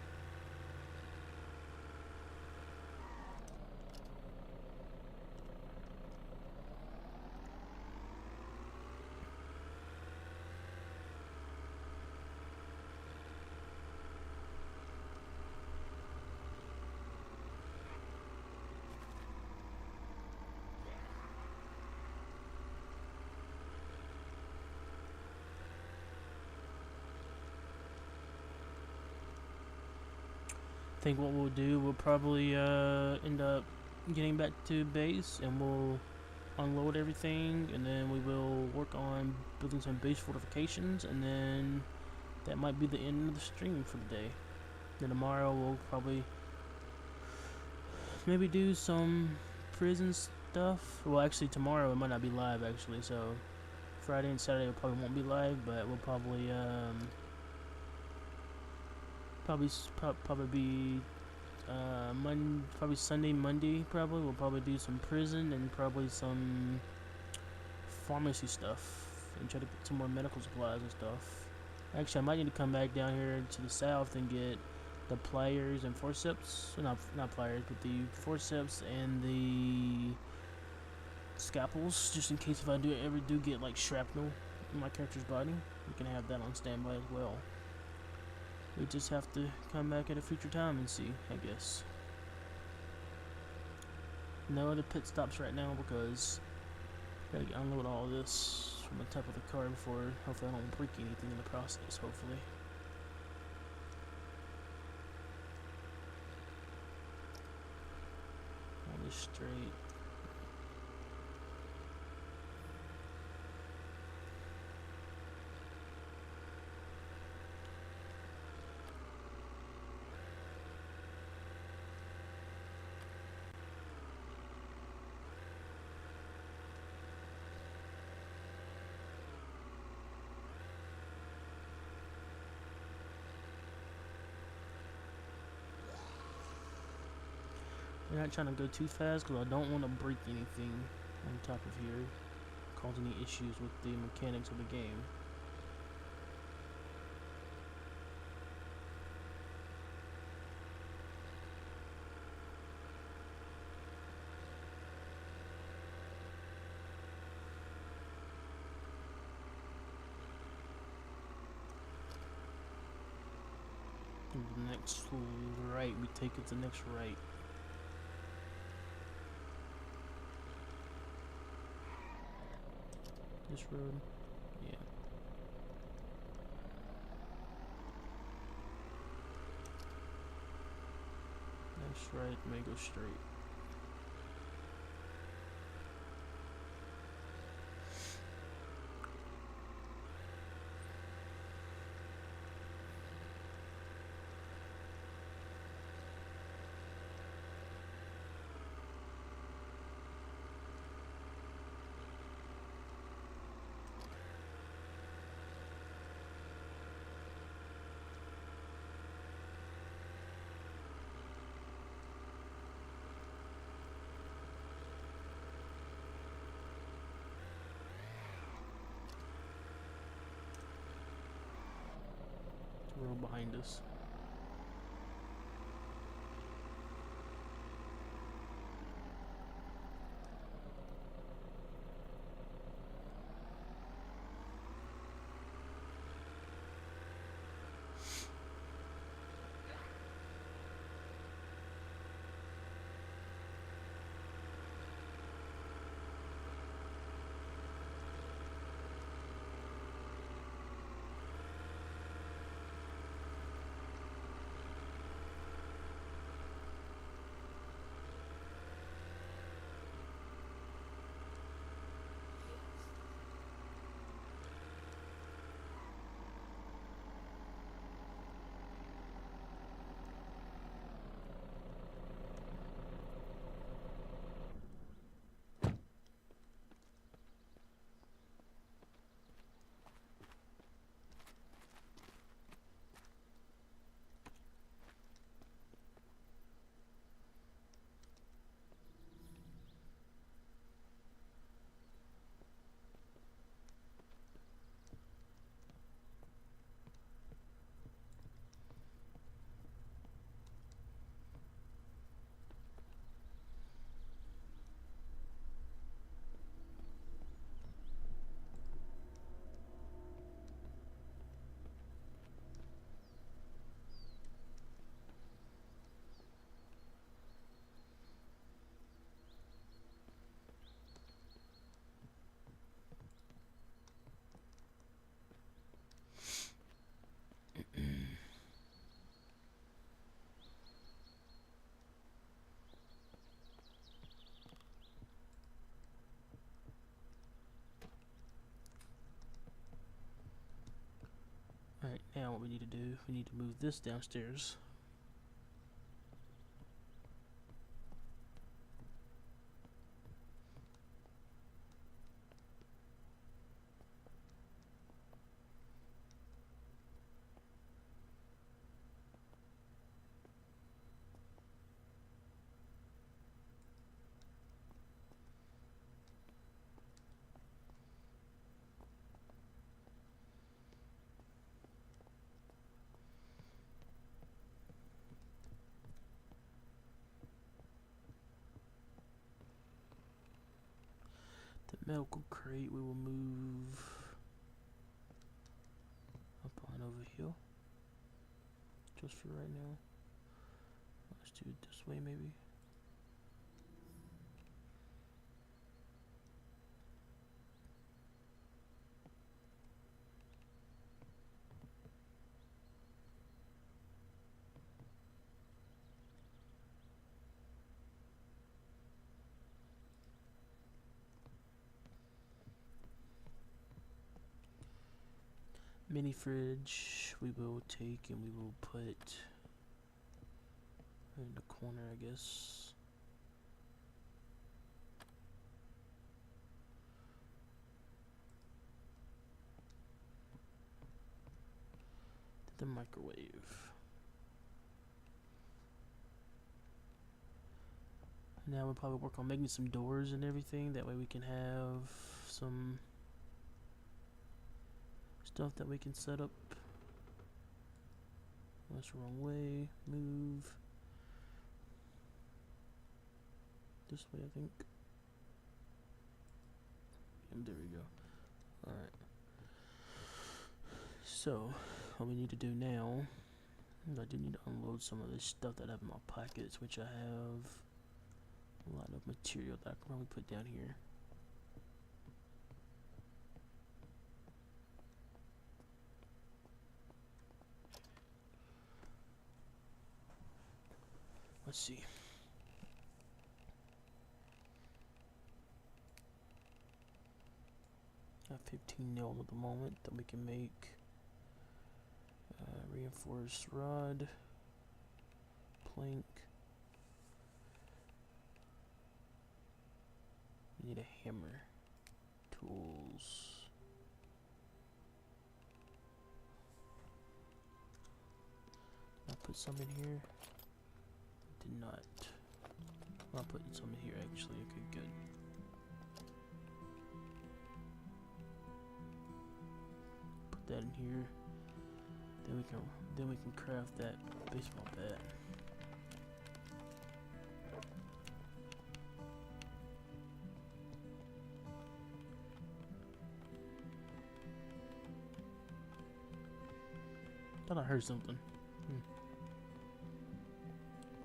I think what we'll do, we'll probably end up getting back to base and we'll unload everything, and then we will work on building some base fortifications, and then that might be the end of the stream for the day. Then tomorrow we'll probably maybe do some prison stuff. Well, actually tomorrow it might not be live actually, so Friday and Saturday we probably won't be live, but we'll probably probably be probably Sunday, Monday. Probably we'll probably do some prison and probably some pharmacy stuff and try to get some more medical supplies and stuff. Actually, I might need to come back down here to the south and get the pliers and forceps. Not pliers, but the forceps and the scalpels, just in case if I ever do get like shrapnel in my character's body, we can have that on standby as well. We just have to come back at a future time and see, I guess. No other pit stops right now because I gotta unload all this from the top of the car before hopefully I don't break anything in the process, hopefully. All this straight. We're not trying to go too fast because I don't want to break anything on top of here, cause any issues with the mechanics of the game. And the next right, we take it to the next right. This road? Yeah. Next right, may go straight. Road behind us. we need to move this downstairs. The medical crate we will move up on over here. Just for right now. Let's do it this way maybe. Mini fridge we will take and we will put right in the corner, I guess. The microwave. Now we'll probably work on making some doors and everything. That way we can have some stuff that we can set up. That's the wrong way. Move. This way, I think. And there we go. Alright. So, what we need to do now, I do need to unload some of this stuff that I have in my pockets, which I have a lot of material that I can probably put down here. Let's see. I have 15 nails at the moment that we can make. Reinforced rod, plank. We need a hammer. Tools. I'll put some in here. Did not. I'll put some in here actually. Okay, good. Put that in here. Then we can craft that baseball bat. Thought I heard something.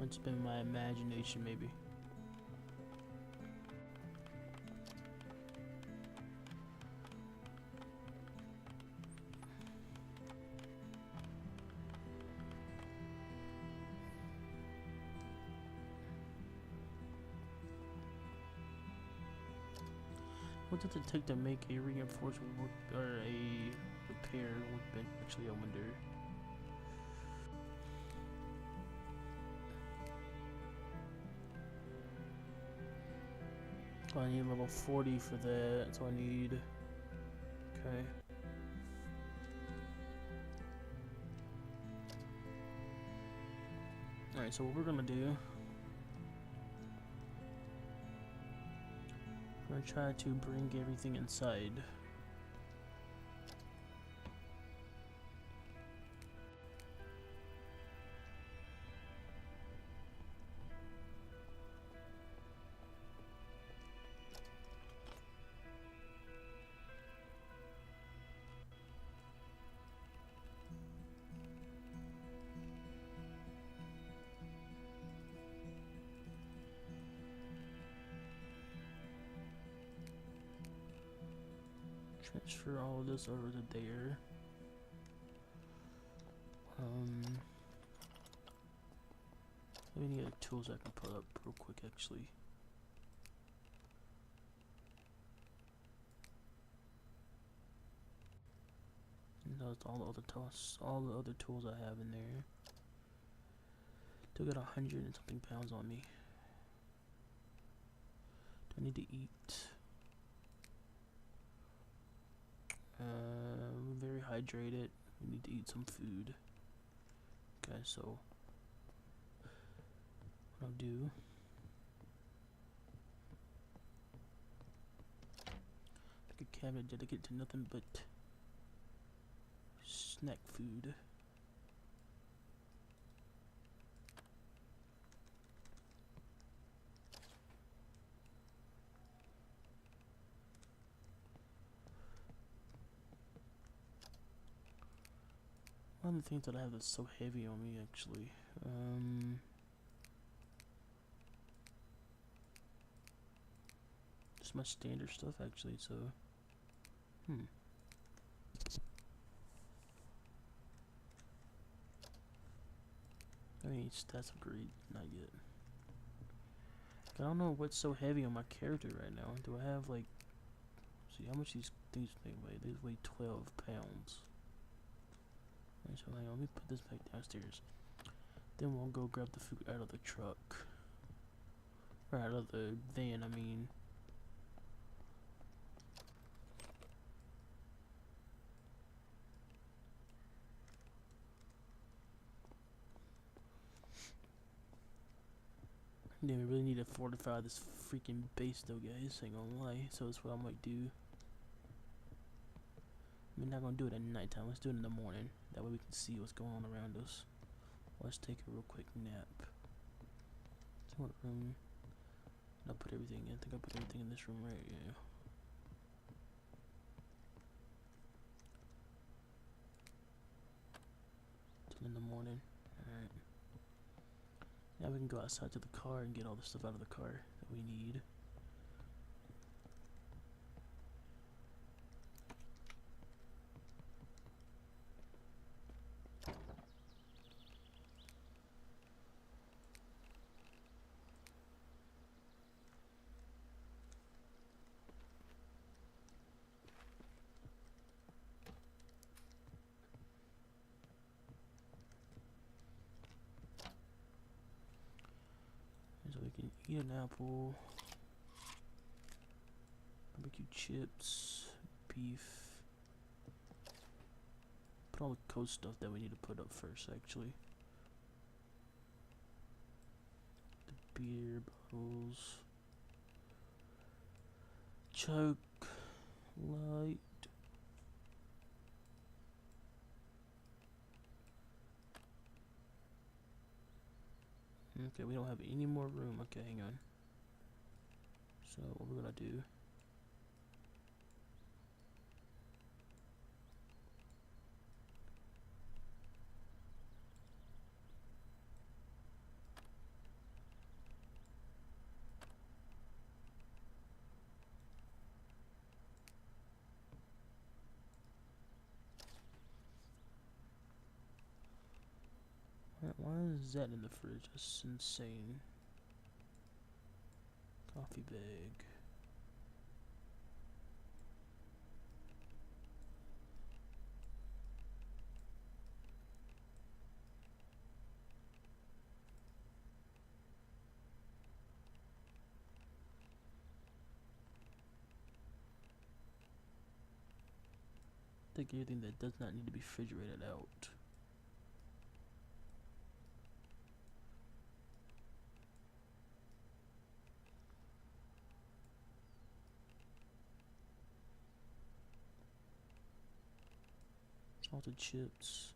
It's been my imagination, maybe. What does it take to make a reinforced work or a repair workbench? Actually, I wonder. Oh, I need level 40 for that, so I need. Okay. Alright, so what we're gonna do. I'm gonna try to bring everything inside. Transfer all of this over to there. Any other tools I can put up real quick, actually. That's all the other tools I have in there. Still got 100 and something pounds on me. Do I need to eat? I'm very hydrated. We need to eat some food. Okay, so what I'll do, like a cabinet dedicated to nothing but snack food. One of the things that I have that's so heavy on me, actually. Just my standard stuff, actually. So, I mean, stats upgrade, not yet. I don't know what's so heavy on my character right now. Do I have like? See how much these things weigh? These weigh 12 pounds. Alright, so hang on, let me put this back downstairs. Then we'll go grab the food out of the truck. Or out of the van, I mean. Yeah, we really need to fortify this freaking base though, guys. Ain't gonna lie. So that's what I might do. We're not gonna do it at nighttime. Let's do it in the morning. That way we can see what's going on around us. Let's take a real quick nap. So what room? I'll put everything in. I think I'll put everything in this room right here. Till in the morning. Alright. Now we can go outside to the car and get all the stuff out of the car that we need. So we can eat an apple, barbecue chips, beef. Put all the coast stuff that we need to put up first, actually. The beer bottles. Choke light. Okay, we don't have any more room. Okay, hang on. So what we're gonna do? Why is that in the fridge? That's insane. Coffee bag. Take anything that does not need to be refrigerated out. Salted chips.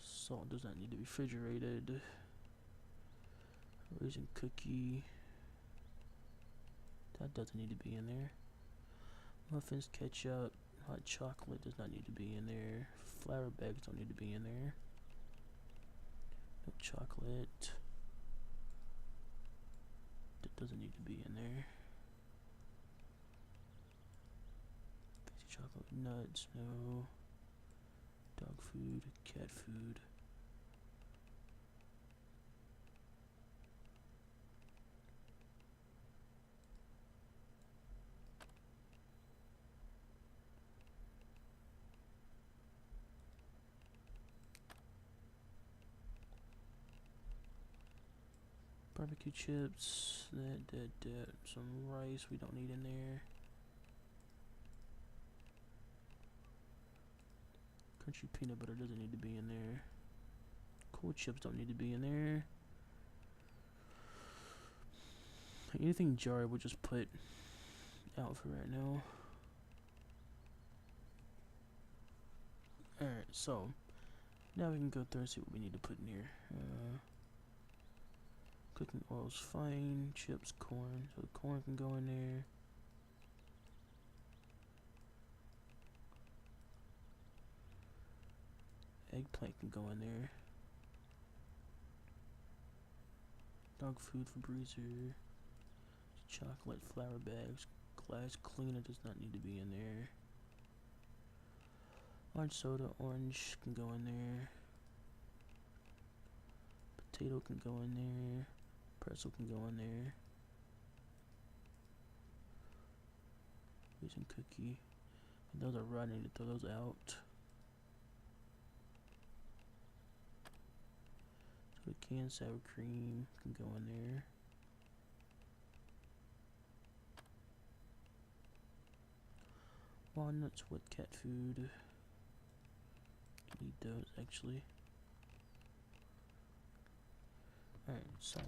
Salt does not need to be refrigerated. Raisin cookie. That doesn't need to be in there. Muffins, ketchup, hot chocolate does not need to be in there. Flour bags don't need to be in there. No chocolate. That doesn't need to be in there. Fancy chocolate, nuts, no. Dog food, cat food. Barbecue chips, that. Some rice we don't need in there. Crunchy peanut butter doesn't need to be in there. Cool chips don't need to be in there. Anything jarred we'll just put out for right now. Alright, so now we can go through and see what we need to put in here. Cooking oil's fine. Chips, corn. So corn can go in there. Eggplant can go in there. Dog food for Breezer. Chocolate, flour bags. Glass cleaner does not need to be in there. Orange soda, orange can go in there. Potato can go in there. Pretzel can go in there. Raisin cookie. And those are raw, I need to throw those out. So canned sour cream can go in there. Walnuts, wet cat food. Need those actually. Alright, so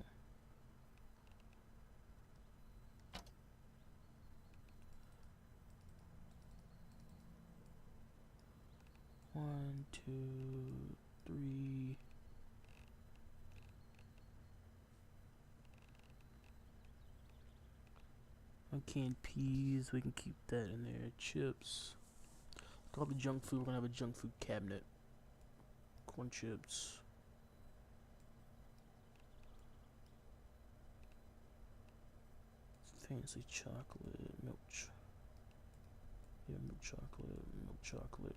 one, two, three. Canned peas, we can keep that in there. Chips. All the junk food, we're gonna have a junk food cabinet. Corn chips. Fancy chocolate, milk chocolate,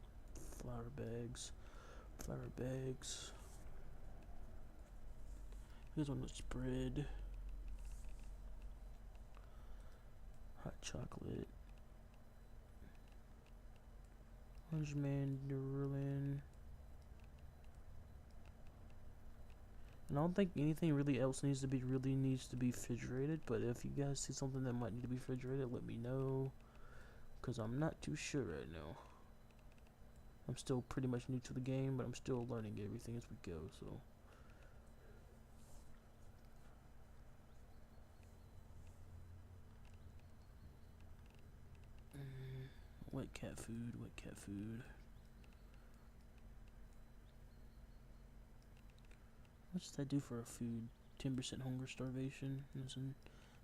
flour bags, here's one with spread, hot chocolate, orange mandarin. And I don't think anything really else needs to be refrigerated, but if you guys see something that might need to be refrigerated, let me know, because I'm not too sure right now. I'm still pretty much new to the game, but I'm still learning everything as we go, so. Wet cat food. What does that do for a food? 10% hunger starvation?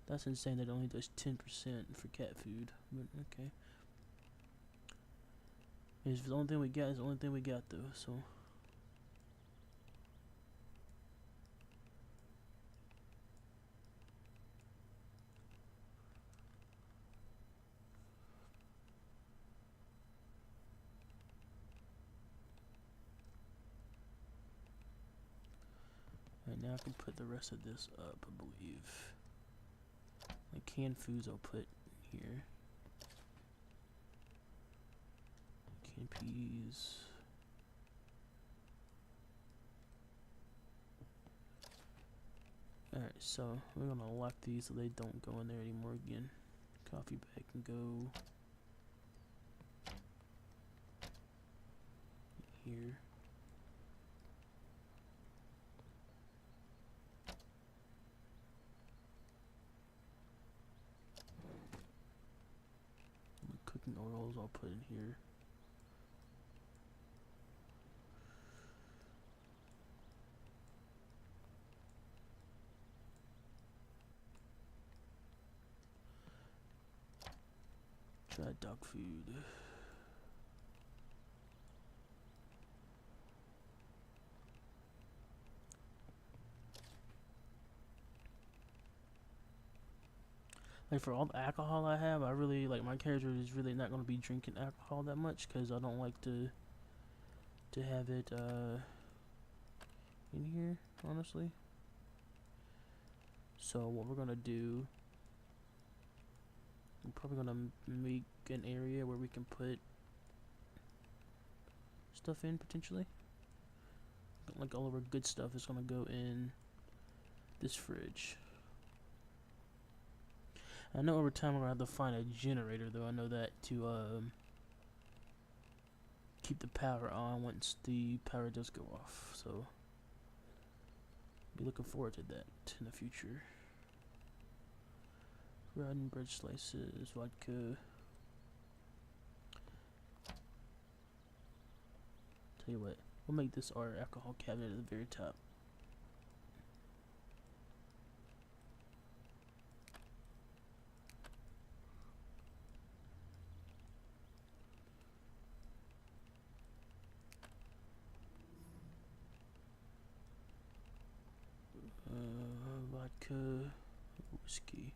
That's insane that it only does 10% for cat food. But okay. It's the only thing we got, though, so. Alright, now I can put the rest of this up, I believe. My canned foods I'll put here. Canned peas. Alright, so we're gonna lock these so they don't go in there anymore again. Coffee bag can go here. The cooking oils I'll put in here. Dried dog food. Like for all the alcohol I have, I really like my character is really not gonna be drinking alcohol that much because I don't like to have it in here, honestly. So what we're gonna do, we're probably gonna make an area where we can put stuff in potentially. Like all of our good stuff is gonna go in this fridge. I know over time we're gonna have to find a generator, though. I know that to keep the power on once the power does go off. So be looking forward to that in the future. Rotten bread slices, vodka. Tell you what, we'll make this our alcohol cabinet at the very top. Vodka, whiskey.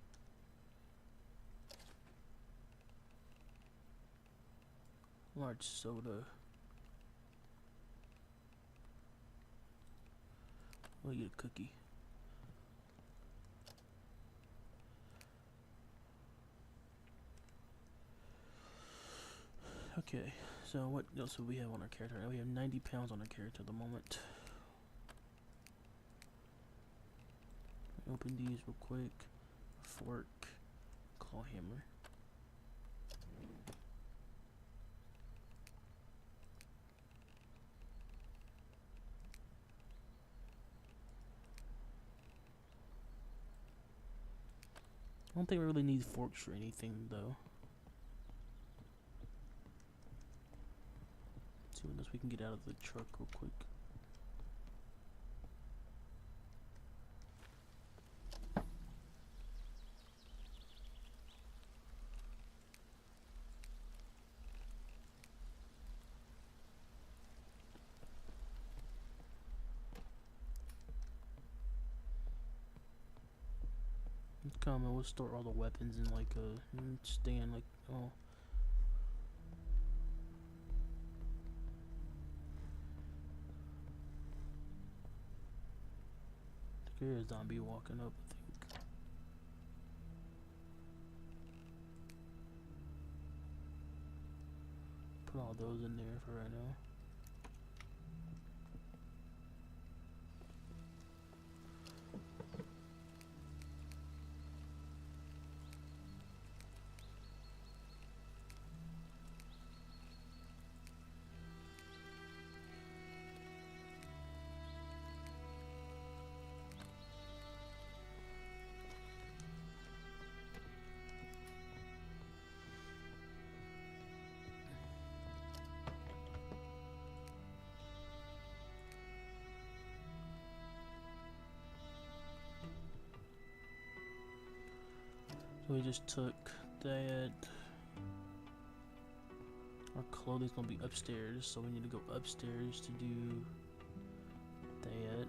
Large soda. We'll get a cookie. Okay, so what else do we have on our character? We have 90 pounds on our character at the moment. Open these real quick. Fork, claw hammer. I don't think we really need forks for anything, though. Let's see what else we can get out of the truck real quick. Come and we'll store all the weapons in like a stand, like, oh. There's a zombie walking up, I think. Put all those in there for right now. So we just took that. Our clothing's gonna be upstairs, so we need to go upstairs to do that.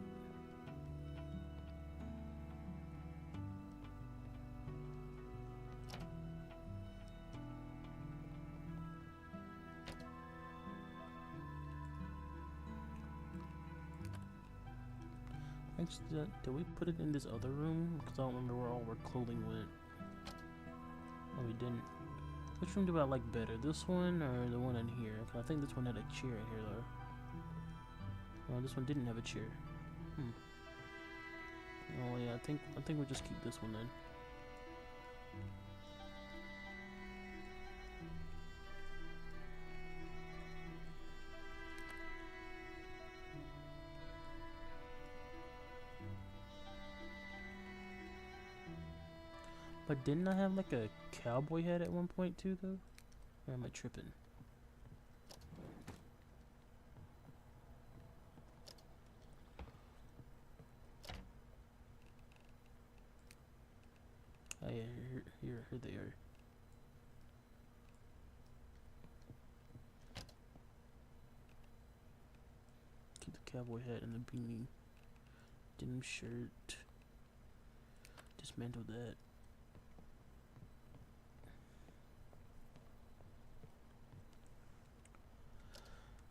Actually, did we put it in this other room? Because I don't remember where all our clothing went. No, we didn't. Which room do I like better? This one or the one in here? Cause I think this one had a chair in here though. No, this one didn't have a chair. Oh yeah, I think we'll just keep this one then. But didn't I have like a cowboy hat at one point too though? Or am I tripping? Oh yeah, here they are. Keep the cowboy hat and the beanie. Denim shirt. Dismantle that.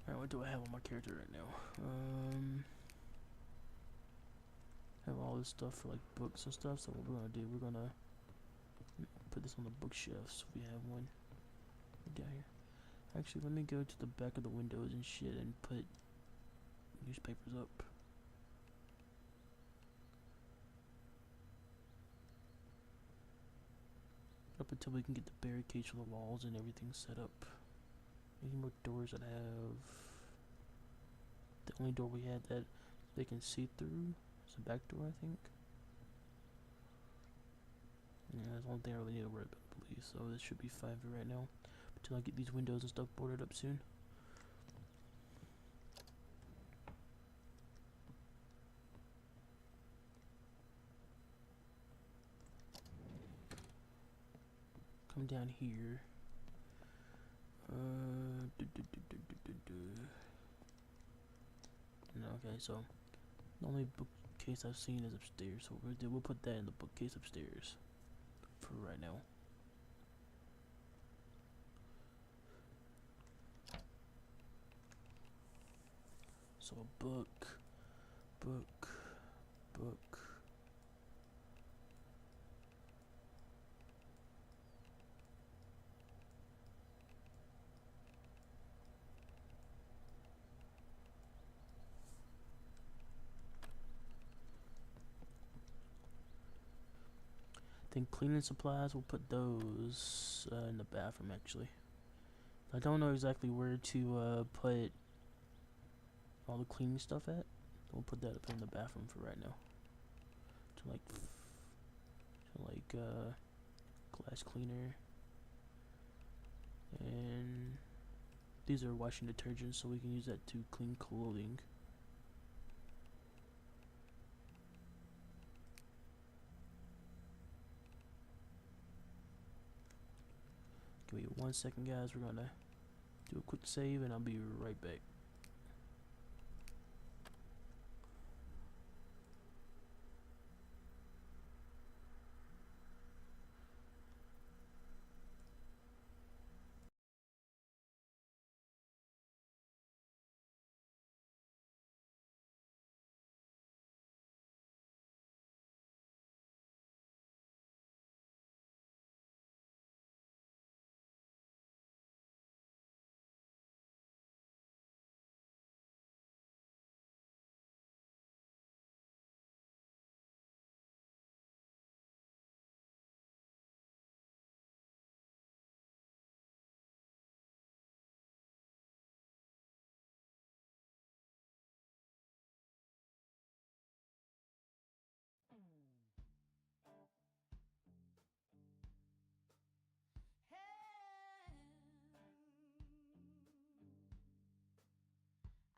Alright, what do I have on my character right now? Have all this stuff for like books and stuff. So what we're gonna do, we're gonna put this on the bookshelf so we have one down here. Actually, let me go to the back of the windows and shit and put newspapers up. up until we can get the barricades for the walls and everything set up. Any more doors that have... The only door we had that they can see through is the back door, I think. Yeah, that's one thing I really need to worry about, I believe. So this should be fine for right now. Until I get these windows and stuff boarded up soon. Come down here. No, okay, so the only bookcase I've seen is upstairs, so we'll put that in the bookcase upstairs for right now. So book. I think cleaning supplies, we'll put those in the bathroom actually. I don't know exactly where to put all the cleaning stuff at. We'll put that up in the bathroom for right now. Glass cleaner. And these are washing detergents, so we can use that to clean clothing. Give me 1 second, guys. We're gonna do a quick save, and I'll be right back.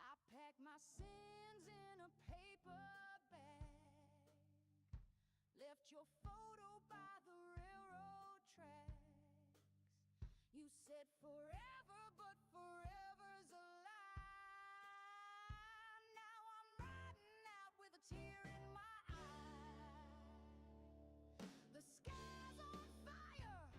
I pack my sins in a paper bag. Left your photo by the railroad tracks. You said forever, but forever's a lie. Now I'm riding out with a tear in my eye. The sky's on fire,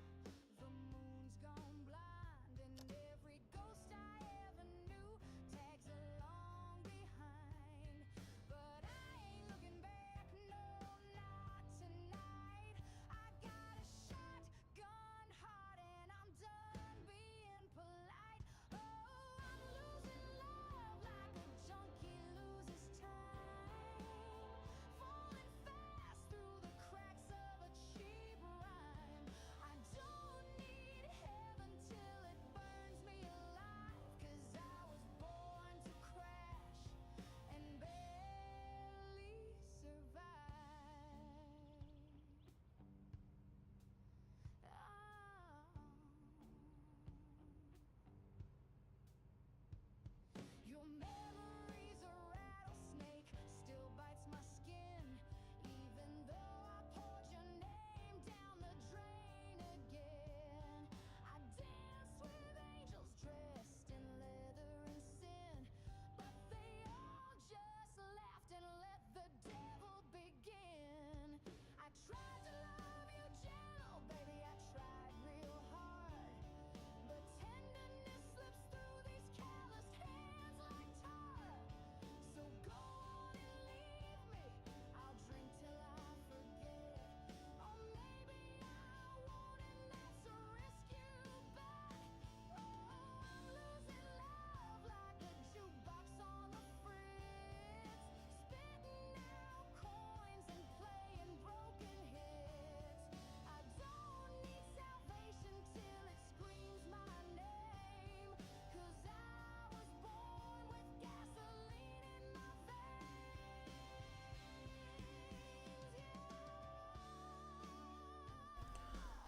the moon's gone blind, and every ghost I ever knew tags along behind. But I ain't looking back, no, not tonight. I got a shotgun heart and I'm done being polite.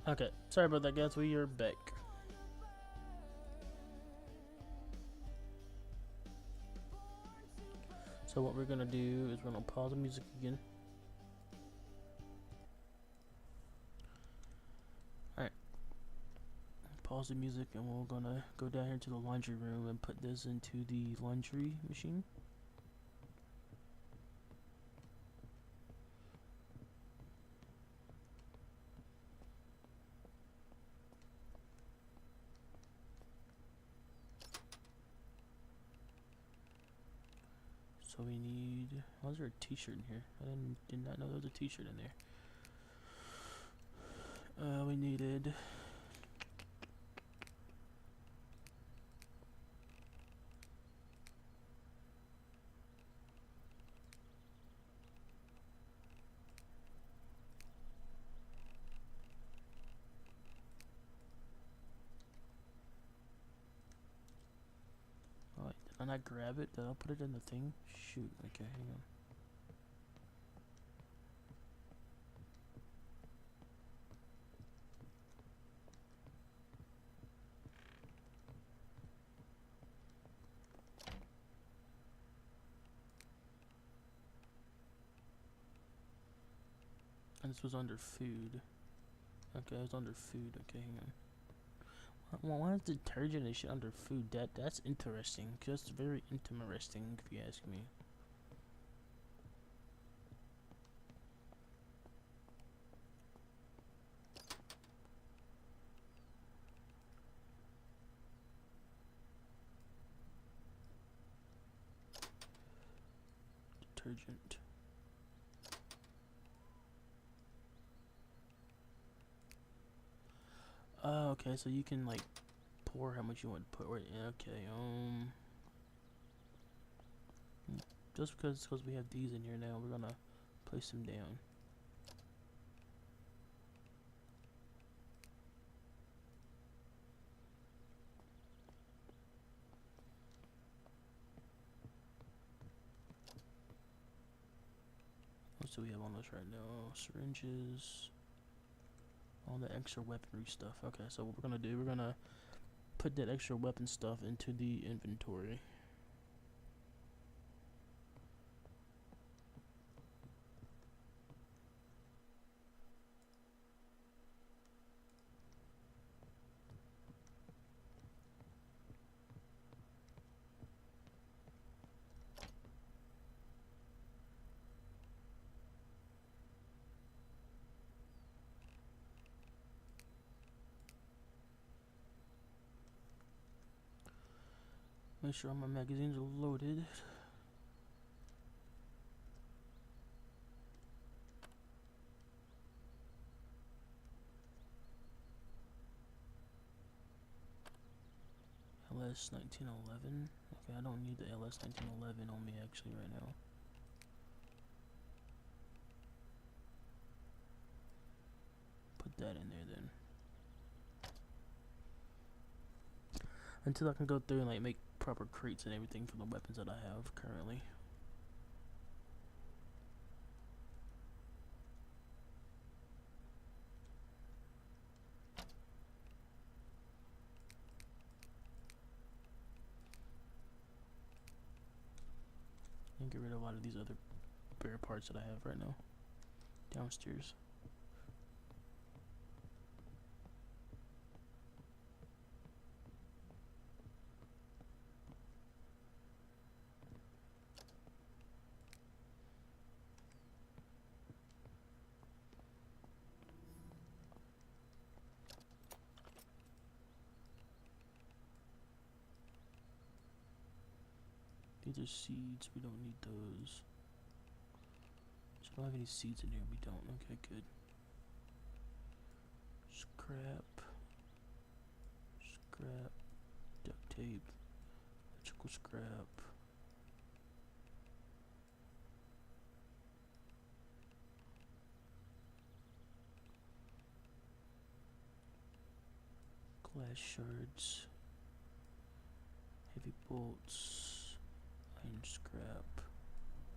Okay, sorry about that, guys. We are back. So what we're gonna do is we're gonna pause the music again. Alright. Pause the music and we're gonna go down here to the laundry room and put this into the laundry machine. So we need, why is there a t-shirt in here? I did not know there was a t-shirt in there. We needed oh, did I not grab it? Did I put it in the thing? Shoot, okay, hang on. And this was under food. Okay, it was under food. Okay, hang on. Why is detergent and shit under food? That's interesting. Just very interesting, if you ask me. Detergent. Oh, okay. So you can like pour how much you want to put. Right? Yeah, okay. Just because we have these in here now, we're gonna place them down. What do we have on this right now? Syringes. All the extra weaponry stuff. Okay, so what we're gonna do, we're gonna put that extra weapon stuff into the inventory. Make sure all my magazines are loaded. LS 1911. Okay, I don't need the LS 1911 on me actually right now. Put that in there then. Until I can go through and like make proper crates and everything for the weapons that I have currently. And get rid of a lot of these other bare parts that I have right now downstairs. These are seeds, we don't need those. So I don't have any seeds in here, we don't. Okay, good. Scrap. Scrap. Duct tape. Electrical scrap. Glass shards. Heavy bolts. Iron scrap.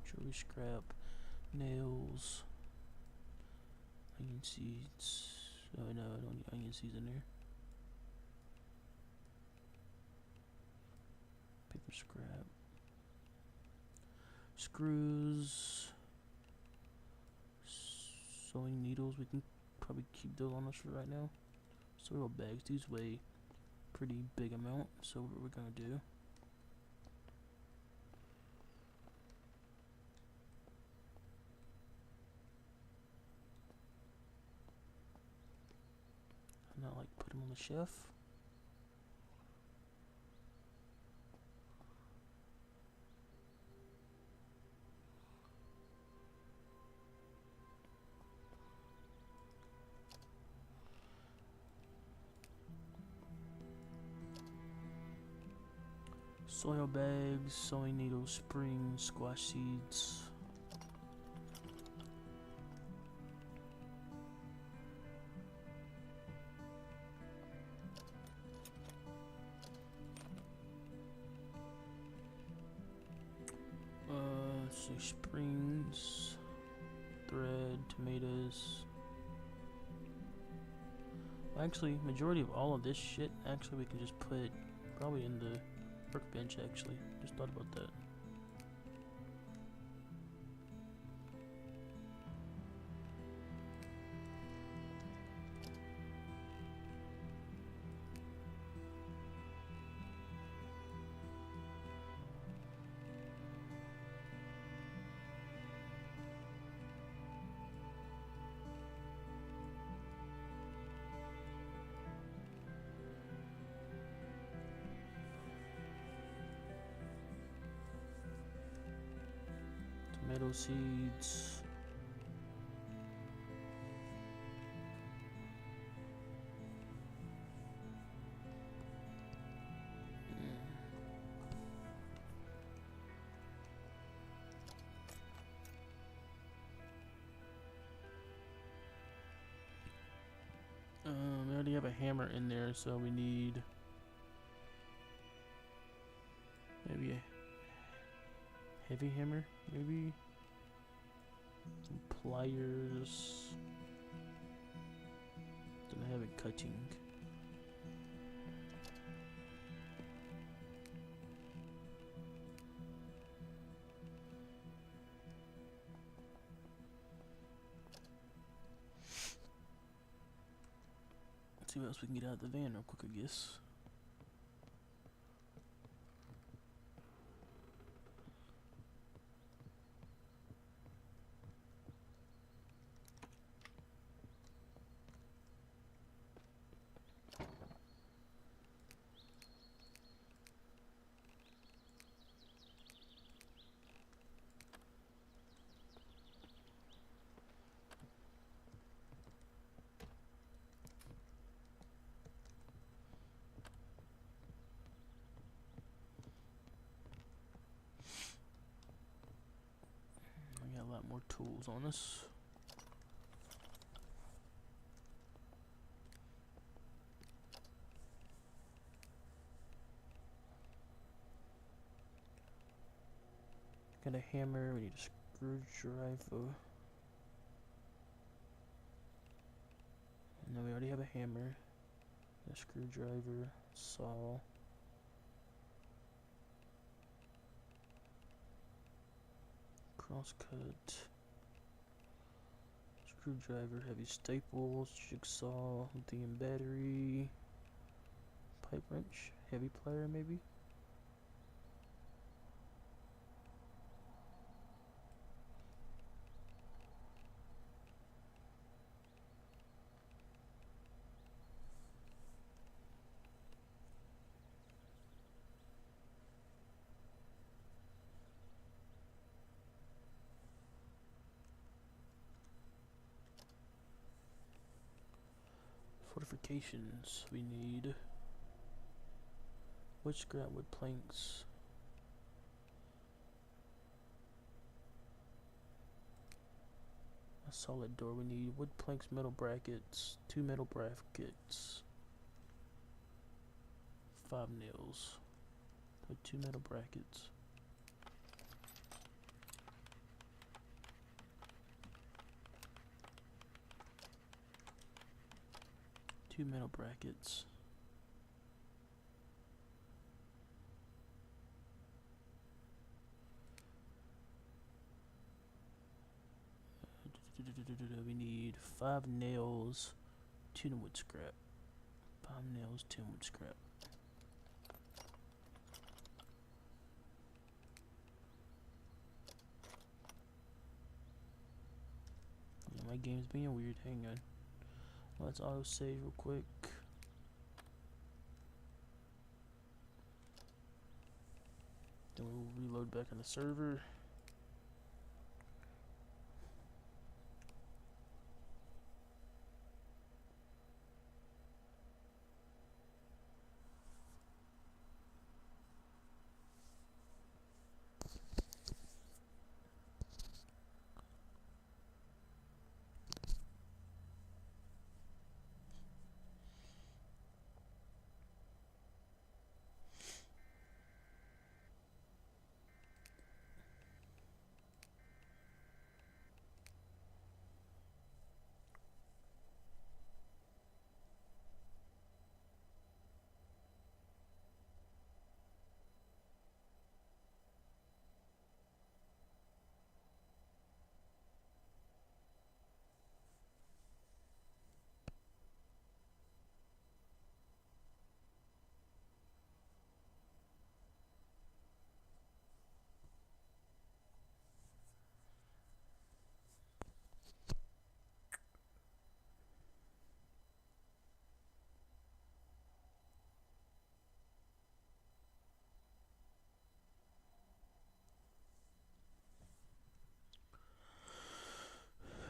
Jewelry scrap. Nails. Onion seeds. Oh no, I don't need seeds in there. Paper scrap. Screws. Sewing needles. We can probably keep those on us for right now. Soil bags. These weigh pretty big amount. So what we're gonna do. Not like put them on the shelf. Soil bags, sewing needles, spring, squash seeds. So springs, thread, tomatoes. Actually, majority of all of this shit, actually we can just put probably in the workbench. Actually, just thought about that. Tomato seeds. We already have a hammer in there, so we need maybe a heavy hammer, maybe some pliers. Don't have it cutting. Let's see what else we can get out of the van real quick, I guess. We got a lot more tools on us. Got a hammer, we need a screwdriver. And then we already have a hammer, a screwdriver, saw. Crosscut. Screwdriver, heavy staples, jigsaw, lithium battery, pipe wrench, heavy plier maybe. Fortifications, we need wood scrap, wood planks. A solid door, we need wood planks, metal brackets, 2 metal brackets, 5 nails, put 2 metal brackets. 2 metal brackets. We need 5 nails, 10 wood scrap. 5 nails, 10 wood scrap. Yeah, my game's being weird. Hang on. Let's auto save real quick. Then we'll reload back on the server.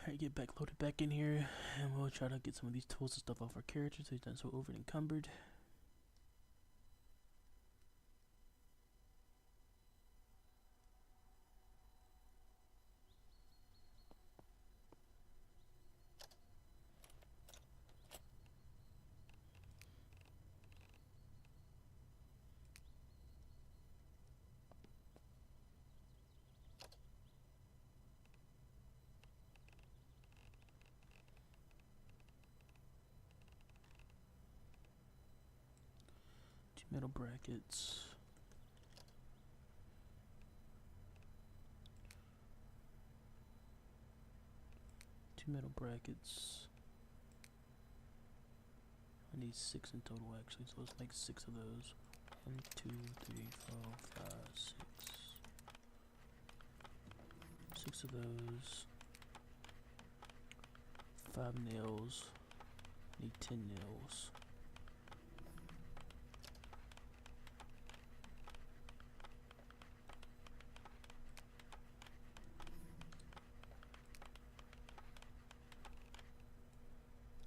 Alright, get back loaded back in here, and we'll try to get some of these tools and stuff off our character so he's not so over encumbered. Metal brackets. Two metal brackets. I need 6 in total actually, so let's make 6 of those. 1, 2, 3, 4, 5, 6. 6 of those. 5 nails. Need 10 nails.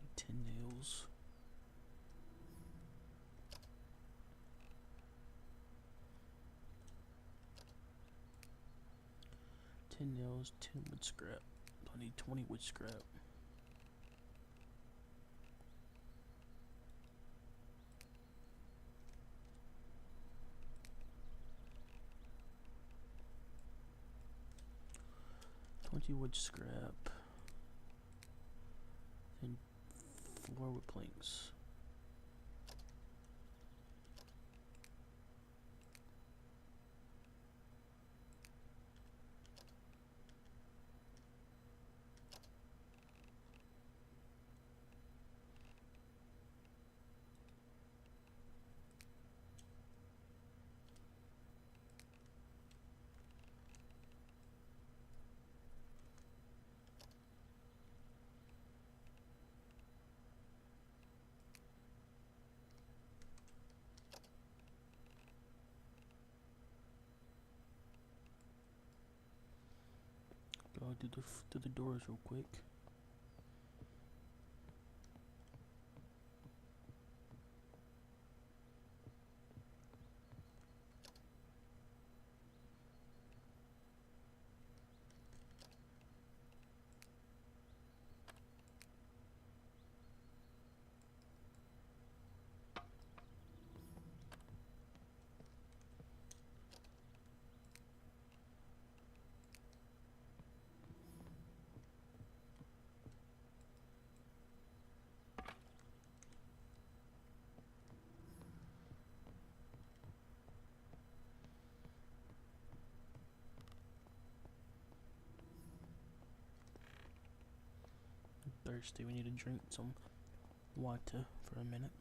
Need 10 nails. Nails, 10 wood scrap. I need 20 wood scrap. Wood scrap and 4 wood planks. I'll do the doors real quick. thirsty. We need to drink some water for a minute.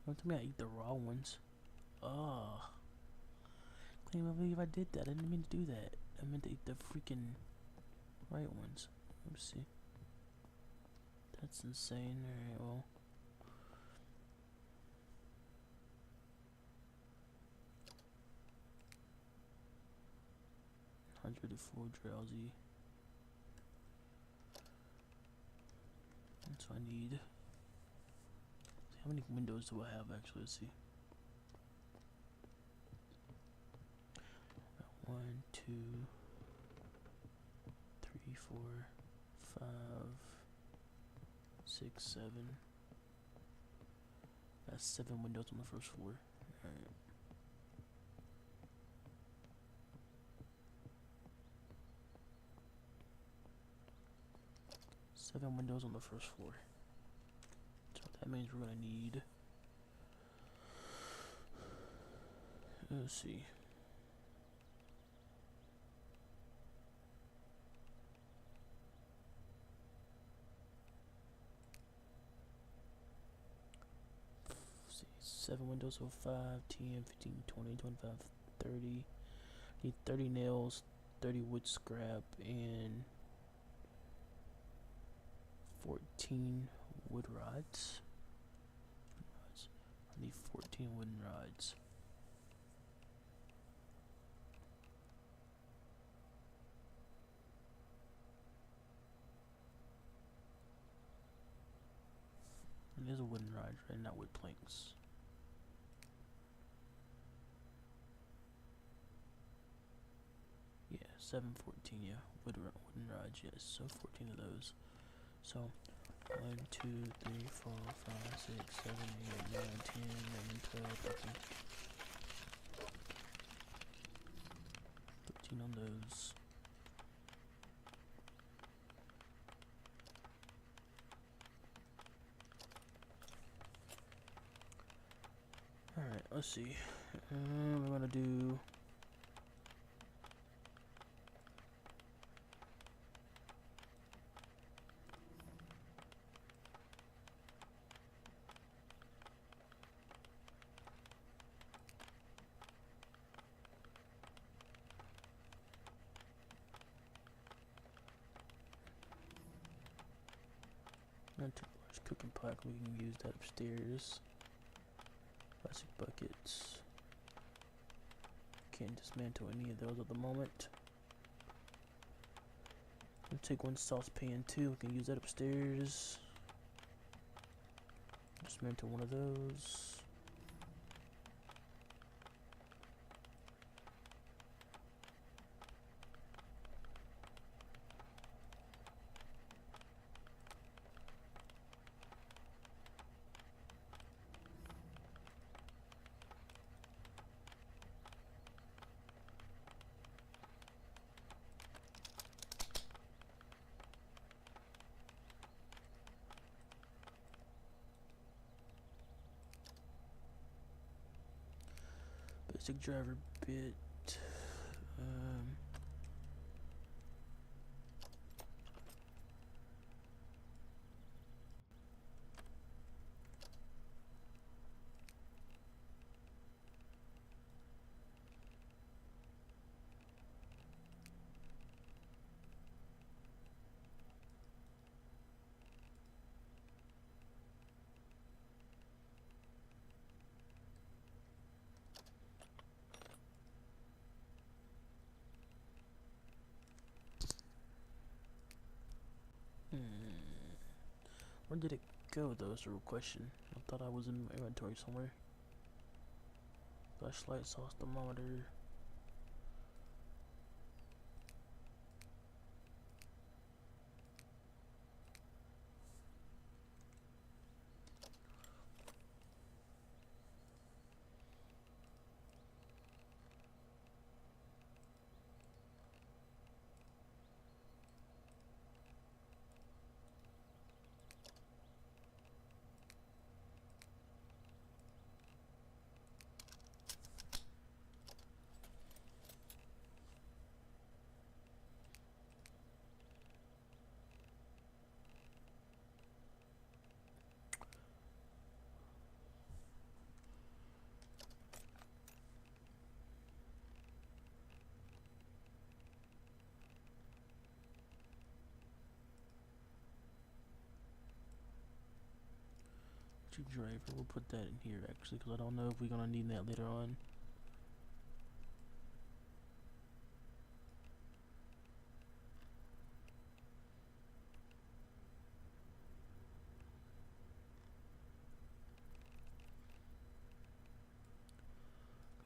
Don't tell me I eat the raw ones. Oh, I can't even believe I did that. I didn't mean to do that. I meant to eat the freaking right ones. Let's see. That's insane. Alright, well. $104 drowsy. That's what I need. How many windows do I have actually? Let's see. 1, 2, 3, 4, 5, 6, 7. That's 7 windows on the first floor. Alright. Seven windows on the first floor. So that means we're gonna need. Let's see. Let's see. 7 windows, so 5, 10, 15, 20, 25, 30. Need 30 nails, 30 wood scrap, and 14 wood rods. I need 14 wooden rods. And there's a wooden rod, right? Not wood planks. Yeah, 7, 14, yeah. Wooden rods, yes. So 14 of those. So 1, 2, 3, 4, 5, 6, 7, 8, 9, 10, 11, 12, 13 on those. Alright, let's see. We're gonna do. Not too large cooking pot. We can use that upstairs. Plastic buckets. Can't dismantle any of those at the moment. We'll take one saucepan too. We can use that upstairs. Dismantle one of those. Basic driver bit. Where did it go though is the real question. I thought I was in my inventory somewhere. Flashlight, sauce thermometer. Driver, we'll put that in here actually, because I don't know if we're gonna need that later on.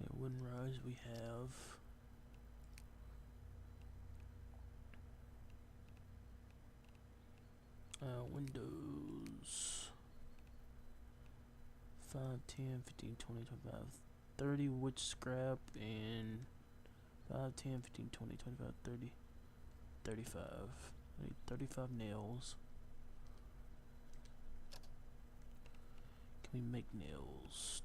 Okay, wooden rise we have. Windows 5, 10, 15, 20, 25, 30 wood scrap, and 5, 10, 15, 20, 25, 30, 35. I need 35 nails. Can we make nails?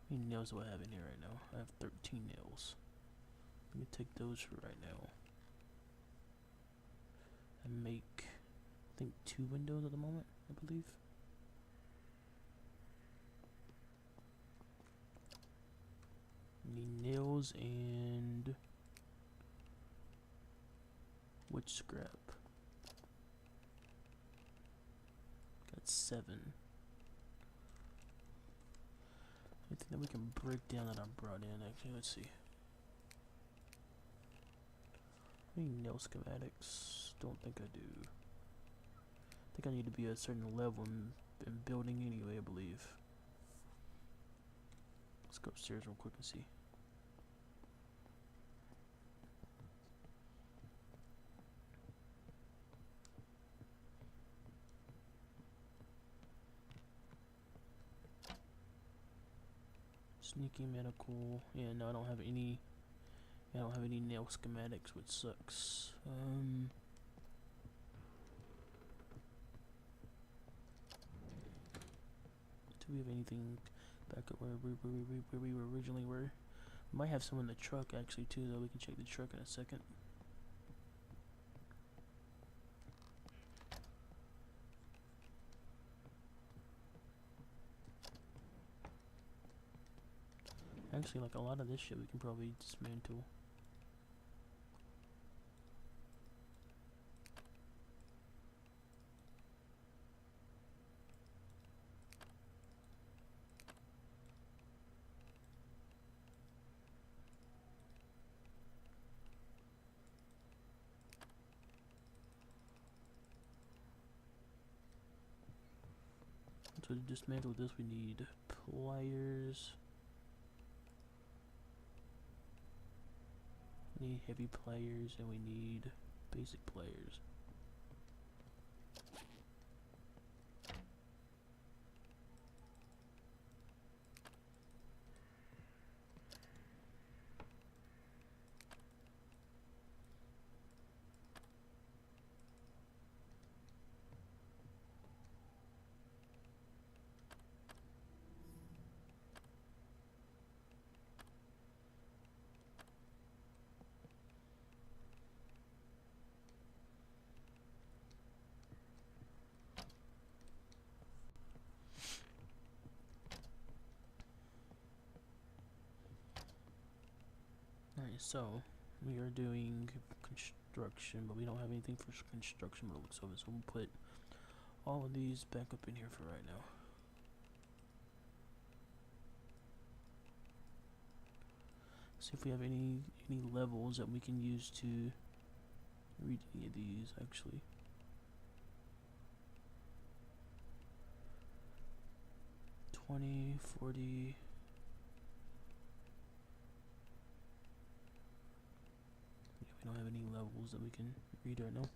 How many nails do I have in here right now? I have 13 nails. Let me take those for right now. And make, I think, 2 windows at the moment, I believe. Need nails and wood scrap. Got 7. Anything that we can break down that I brought in, actually, let's see. Any nail schematics? Don't think I do. I think I need to be at a certain level in building anyway, I believe. Let's go upstairs real quick and see. Sneaky medical. Yeah, no, I don't have any. I don't have any nail schematics, which sucks. Do we have anything back up where we originally were? Might have some in the truck actually too, though. We can check the truck in a second. Actually, like a lot of this shit we can probably dismantle. So to dismantle this, we need pliers. We need heavy pliers, and we need basic pliers. Alright, so we are doing construction, but we don't have anything for construction, but it looks over, so we'll put all of these back up in here for right now. See if we have any levels that we can use to read any of these actually. $20, $40. Yeah, we don't have any levels that we can read right now.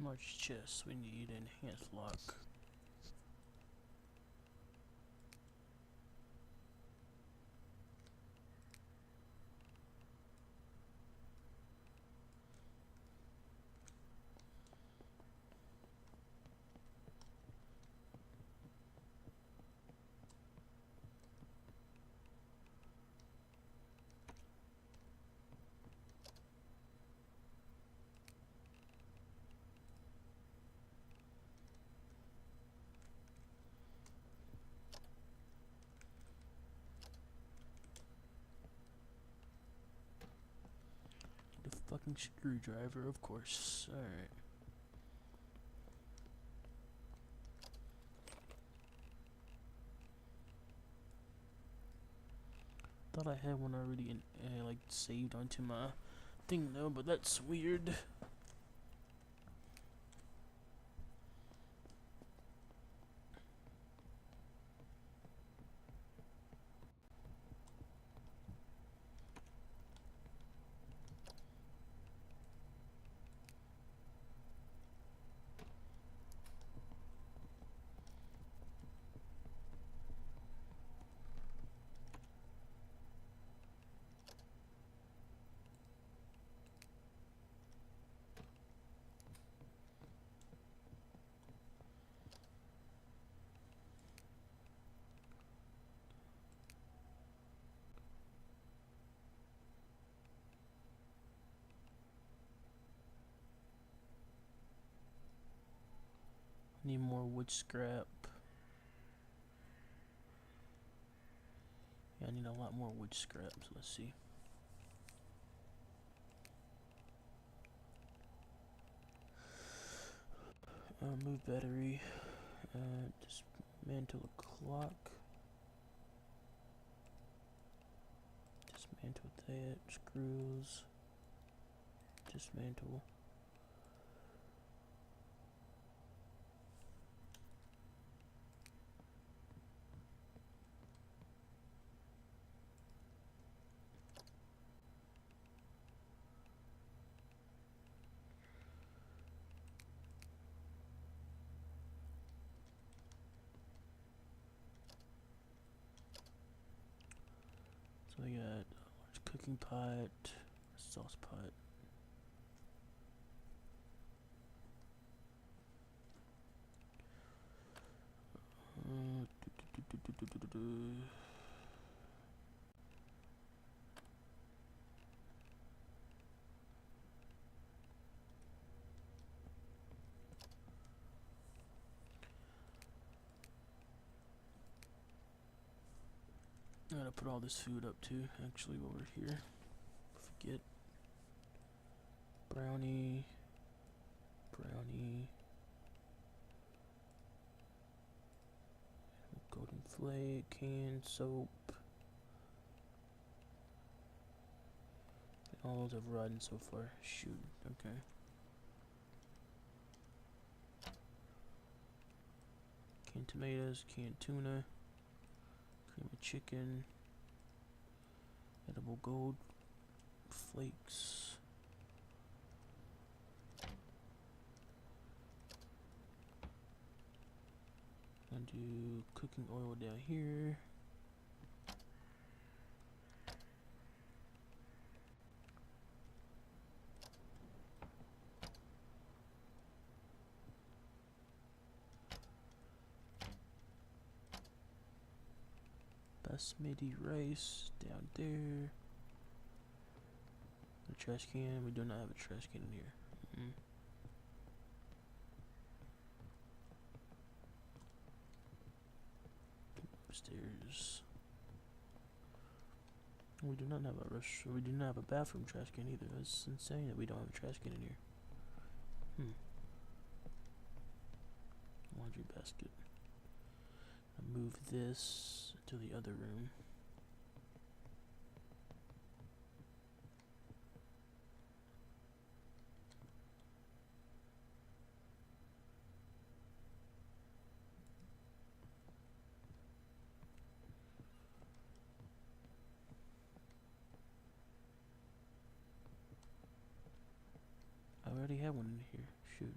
Large chest, we need enhanced lock. The fucking screwdriver, of course. Alright. Thought I had one already like saved onto my thing though, but that's weird. Need more wood scrap. Yeah, I need a lot more wood scrap, so let's see. Move battery. Dismantle a clock. Dismantle that. Screws. Dismantle. So we got a large cooking pot, sauce pot. I gotta put all this food up too, actually, while we're here. Forget. Brownie. Golden flake, canned soap. All those have rotten so far. Shoot, okay. canned tomatoes, canned tuna, cream of chicken, edible gold flakes. Gonna do cooking oil down here. Basmati rice down there. The trash can. We do not have a trash can in here. Upstairs. We do not have a rush. We do not have a bathroom trash can either. That's insane that we don't have a trash can in here. Laundry basket. I'll move this to the other room. I already have one in here. Shoot.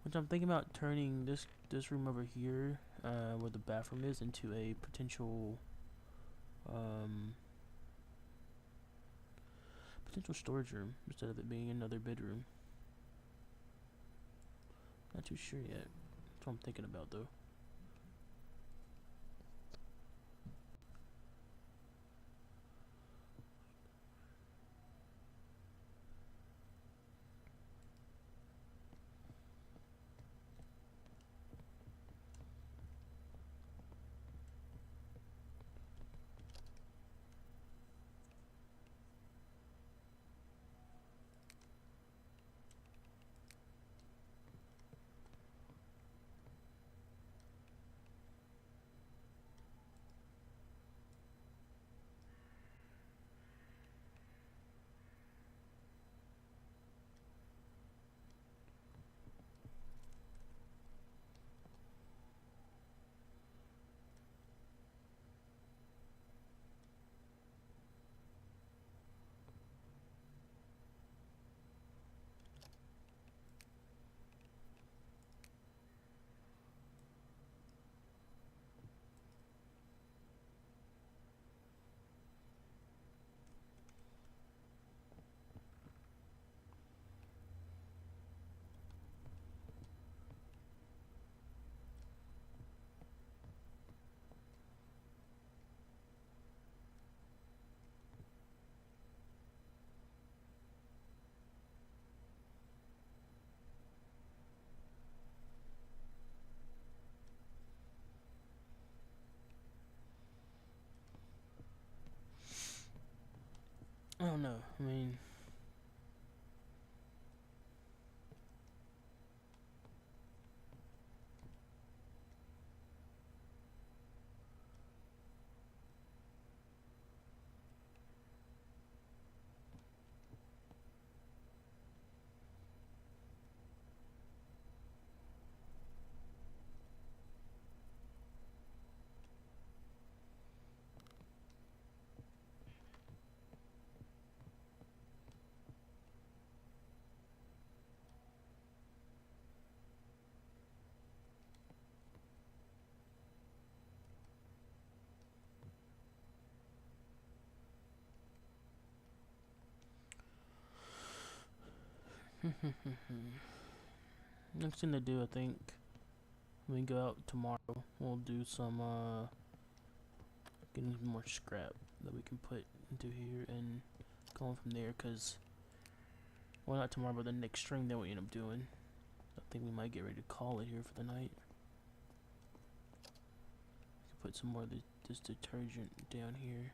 Which I'm thinking about turning this room over here, where the bathroom is, into a potential storage room instead of it being another bedroom. Not too sure yet. That's what I'm thinking about though. I don't know. I mean, next thing to do, I think, when we go out tomorrow, we'll do some, getting some more scrap that we can put into here and going from there, because, well, not tomorrow, but the next stream that we end up doing, I think we might get ready to call it here for the night. We can put some more of this detergent down here.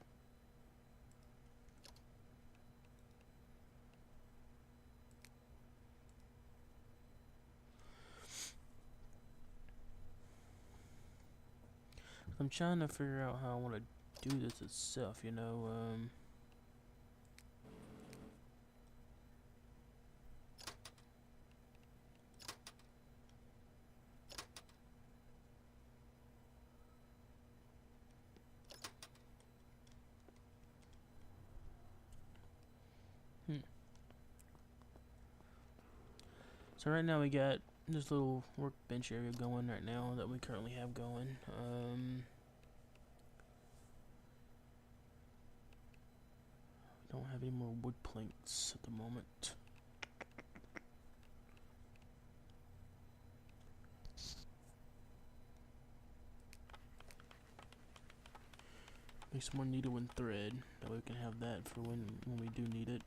I'm trying to figure out how I want to do this itself, you know. So right now we got this little workbench area going right now that we currently have going. We don't have any more wood planks at the moment. Make some more needle and thread. That way we can have that for when we do need it.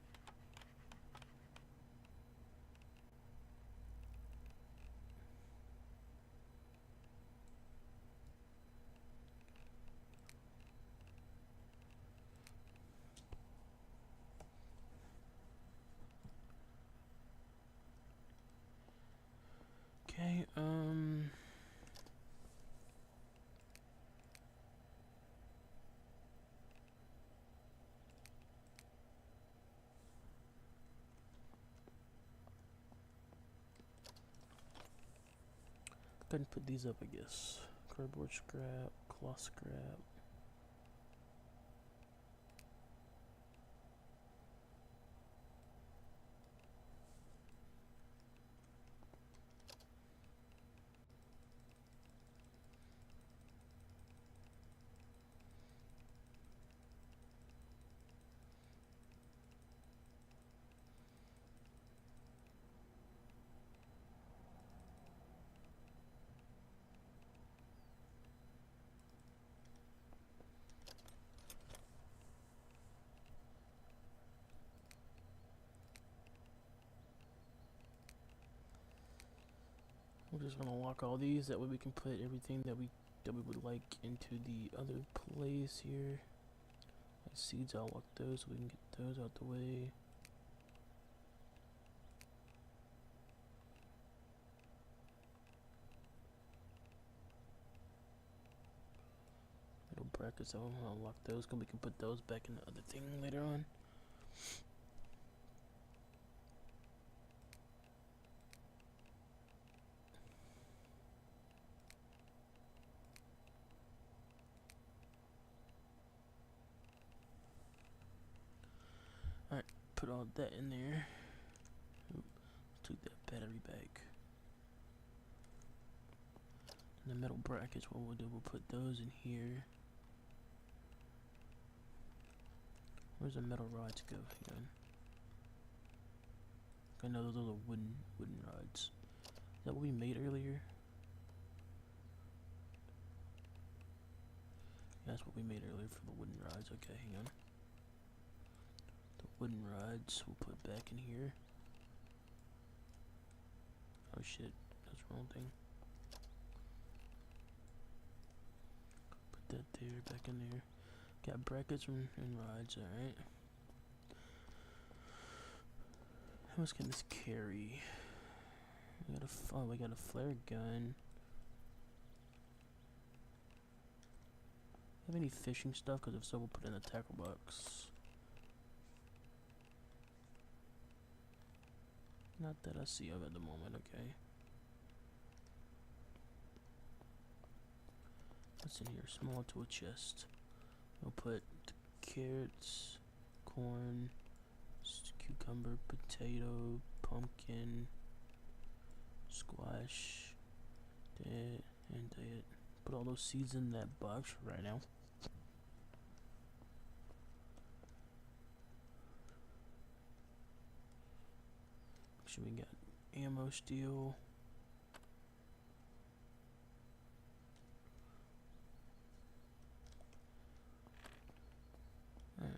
Okay, go ahead and put these up, I guess. Cardboard scrap, cloth scrap. We're just gonna lock all these, that way we can put everything that we would like into the other place here. Like seeds, I'll lock those so we can get those out the way. Little brackets, I'll lock those because we can put those back in the other thing later on. Alright, put all that in there. Oop, took that battery back. And the metal brackets, what we'll do, we'll put those in here. Where's the metal rods go? Hang on. I know those are wooden rods. Is that what we made earlier? Yeah, that's what we made earlier for the wooden rods. Okay, hang on. The wooden rods we'll put back in here. Oh shit, that's the wrong thing. Put that there, back in there. Got brackets and rods, alright. How much can this carry? We got a flare gun. Have any fishing stuff? Because if so, we'll put it in the tackle box. Not that I see of at the moment, okay. What's in here? Small tool chest. We'll put carrots, corn, cucumber, potato, pumpkin, squash, and that. Put all those seeds in that box right now. Make sure we got ammo still. Alright.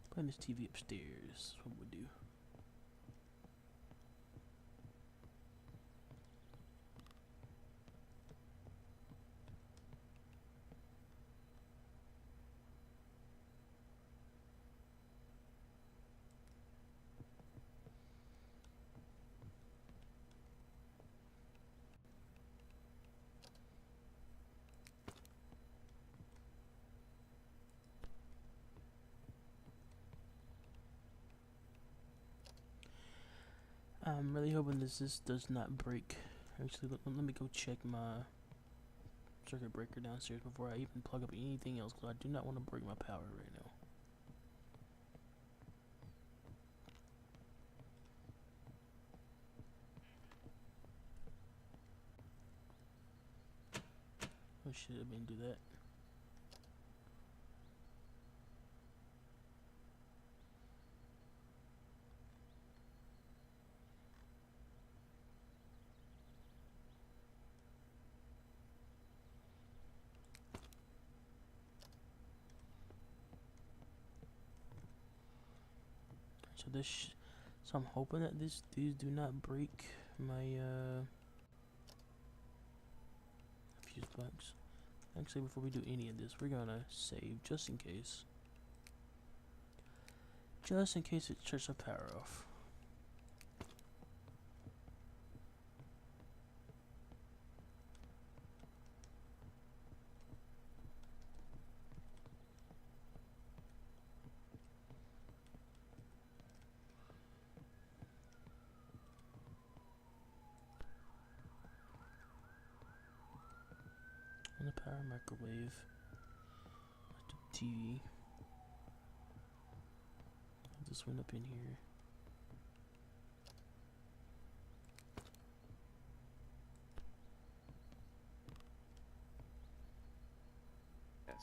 Putting this TV upstairs. What we'll do. I'm really hoping this does not break. Actually, let me go check my circuit breaker downstairs before I even plug up anything else, because I do not want to break my power right now. Oh shit, I didn't do that. So so I'm hoping that these do not break my fuse box. Actually, before we do any of this, we're gonna save just in case. Just in case it shuts the power off. On the power microwave. The TV. This one up in here. Yes.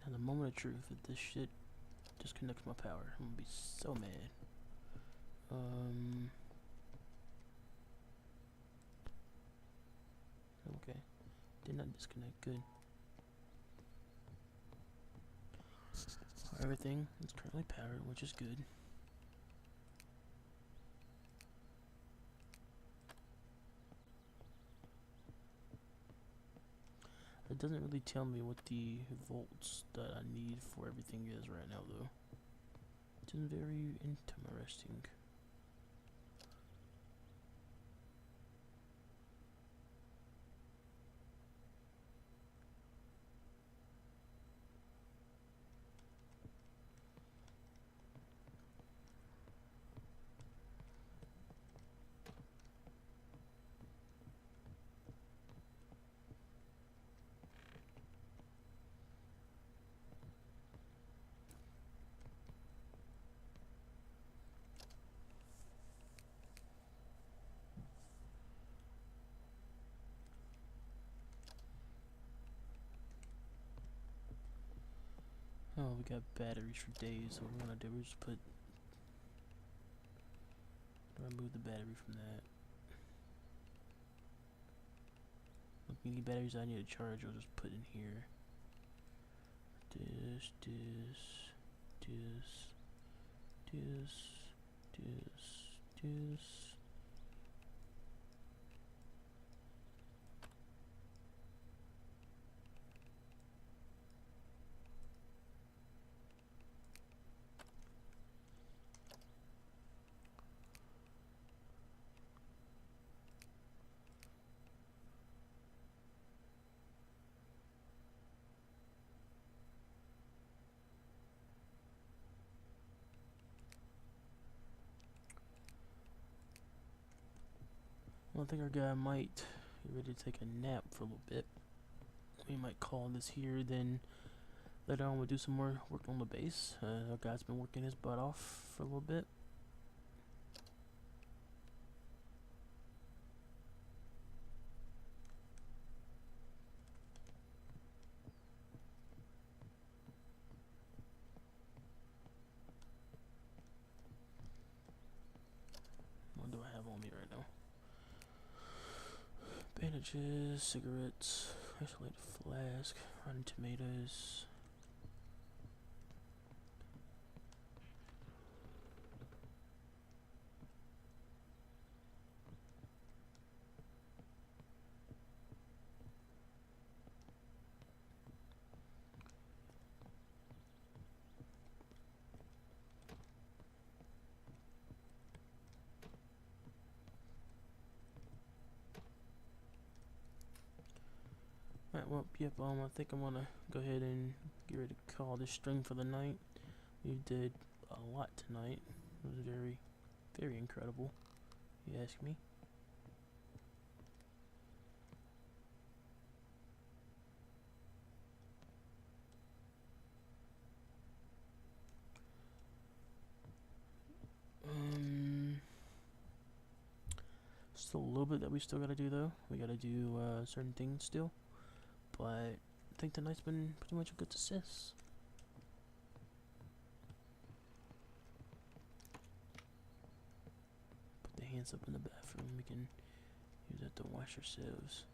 Now the moment of truth, if this shit disconnects my power, I'm gonna be so mad. Okay. Did not disconnect, good. Everything is currently powered, which is good. It doesn't really tell me what the volts that I need for everything is right now, though. It's very interesting. Oh, we got batteries for days, so what we're gonna do is just remove the battery from that. If any batteries I need to charge, I'll just put in here. This. Well, I think our guy might be ready to take a nap for a little bit. We might call this here, then later on we'll do some more work on the base. Our guy's been working his butt off for a little bit. on me right now. Bandages, cigarettes, isolated flask, rotten tomatoes. Alright, well, yep, I think I'm gonna go ahead and get ready to call this stream for the night. We did a lot tonight. It was very, very incredible, if you ask me. Still a little bit that we still gotta do though. We gotta do certain things still. But I think tonight's been pretty much a good success. Put the hands up in the bathroom. We can use that to wash ourselves.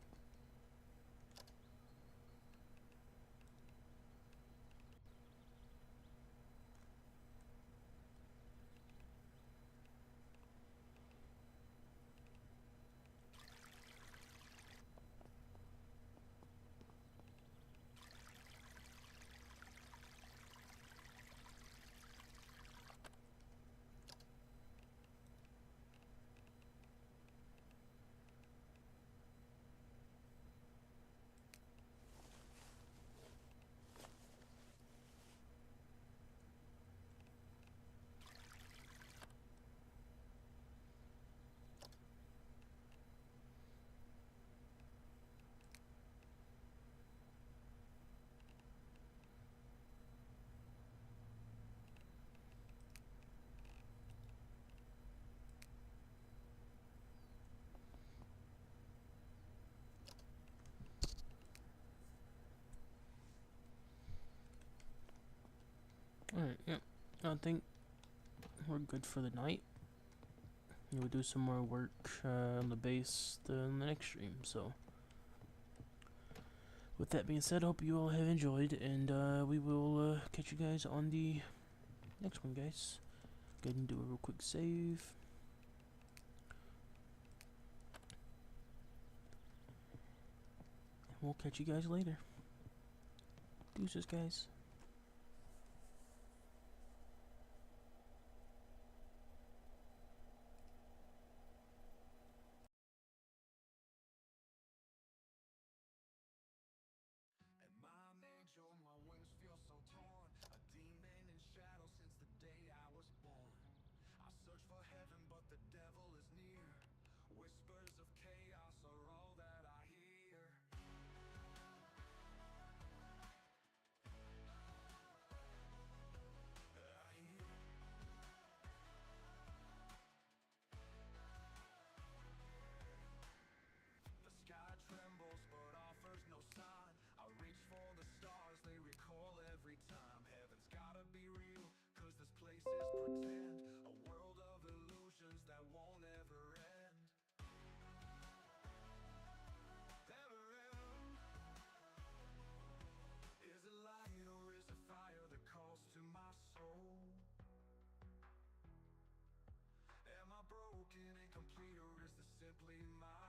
Alright, yep. I think we're good for the night. We'll do some more work on the base in the next stream, so. With that being said, I hope you all have enjoyed, and we will catch you guys on the next one, guys. Go ahead and do a real quick save. And we'll catch you guys later. Deuces, guys. At my age, oh, my wings feel so torn. A demon in shadow since the day I was born. I search for heaven, but the devil is near. Whispers of chaos are all that I hear. The sky trembles but offers no sign. I reach for the stars, they recoil every time. Heaven's gotta be real, cause this place is pretend. A world of illusions that won't ever end. Never end. Is it light or is it fire that calls to my soul? Am I broken and complete, or is this simply my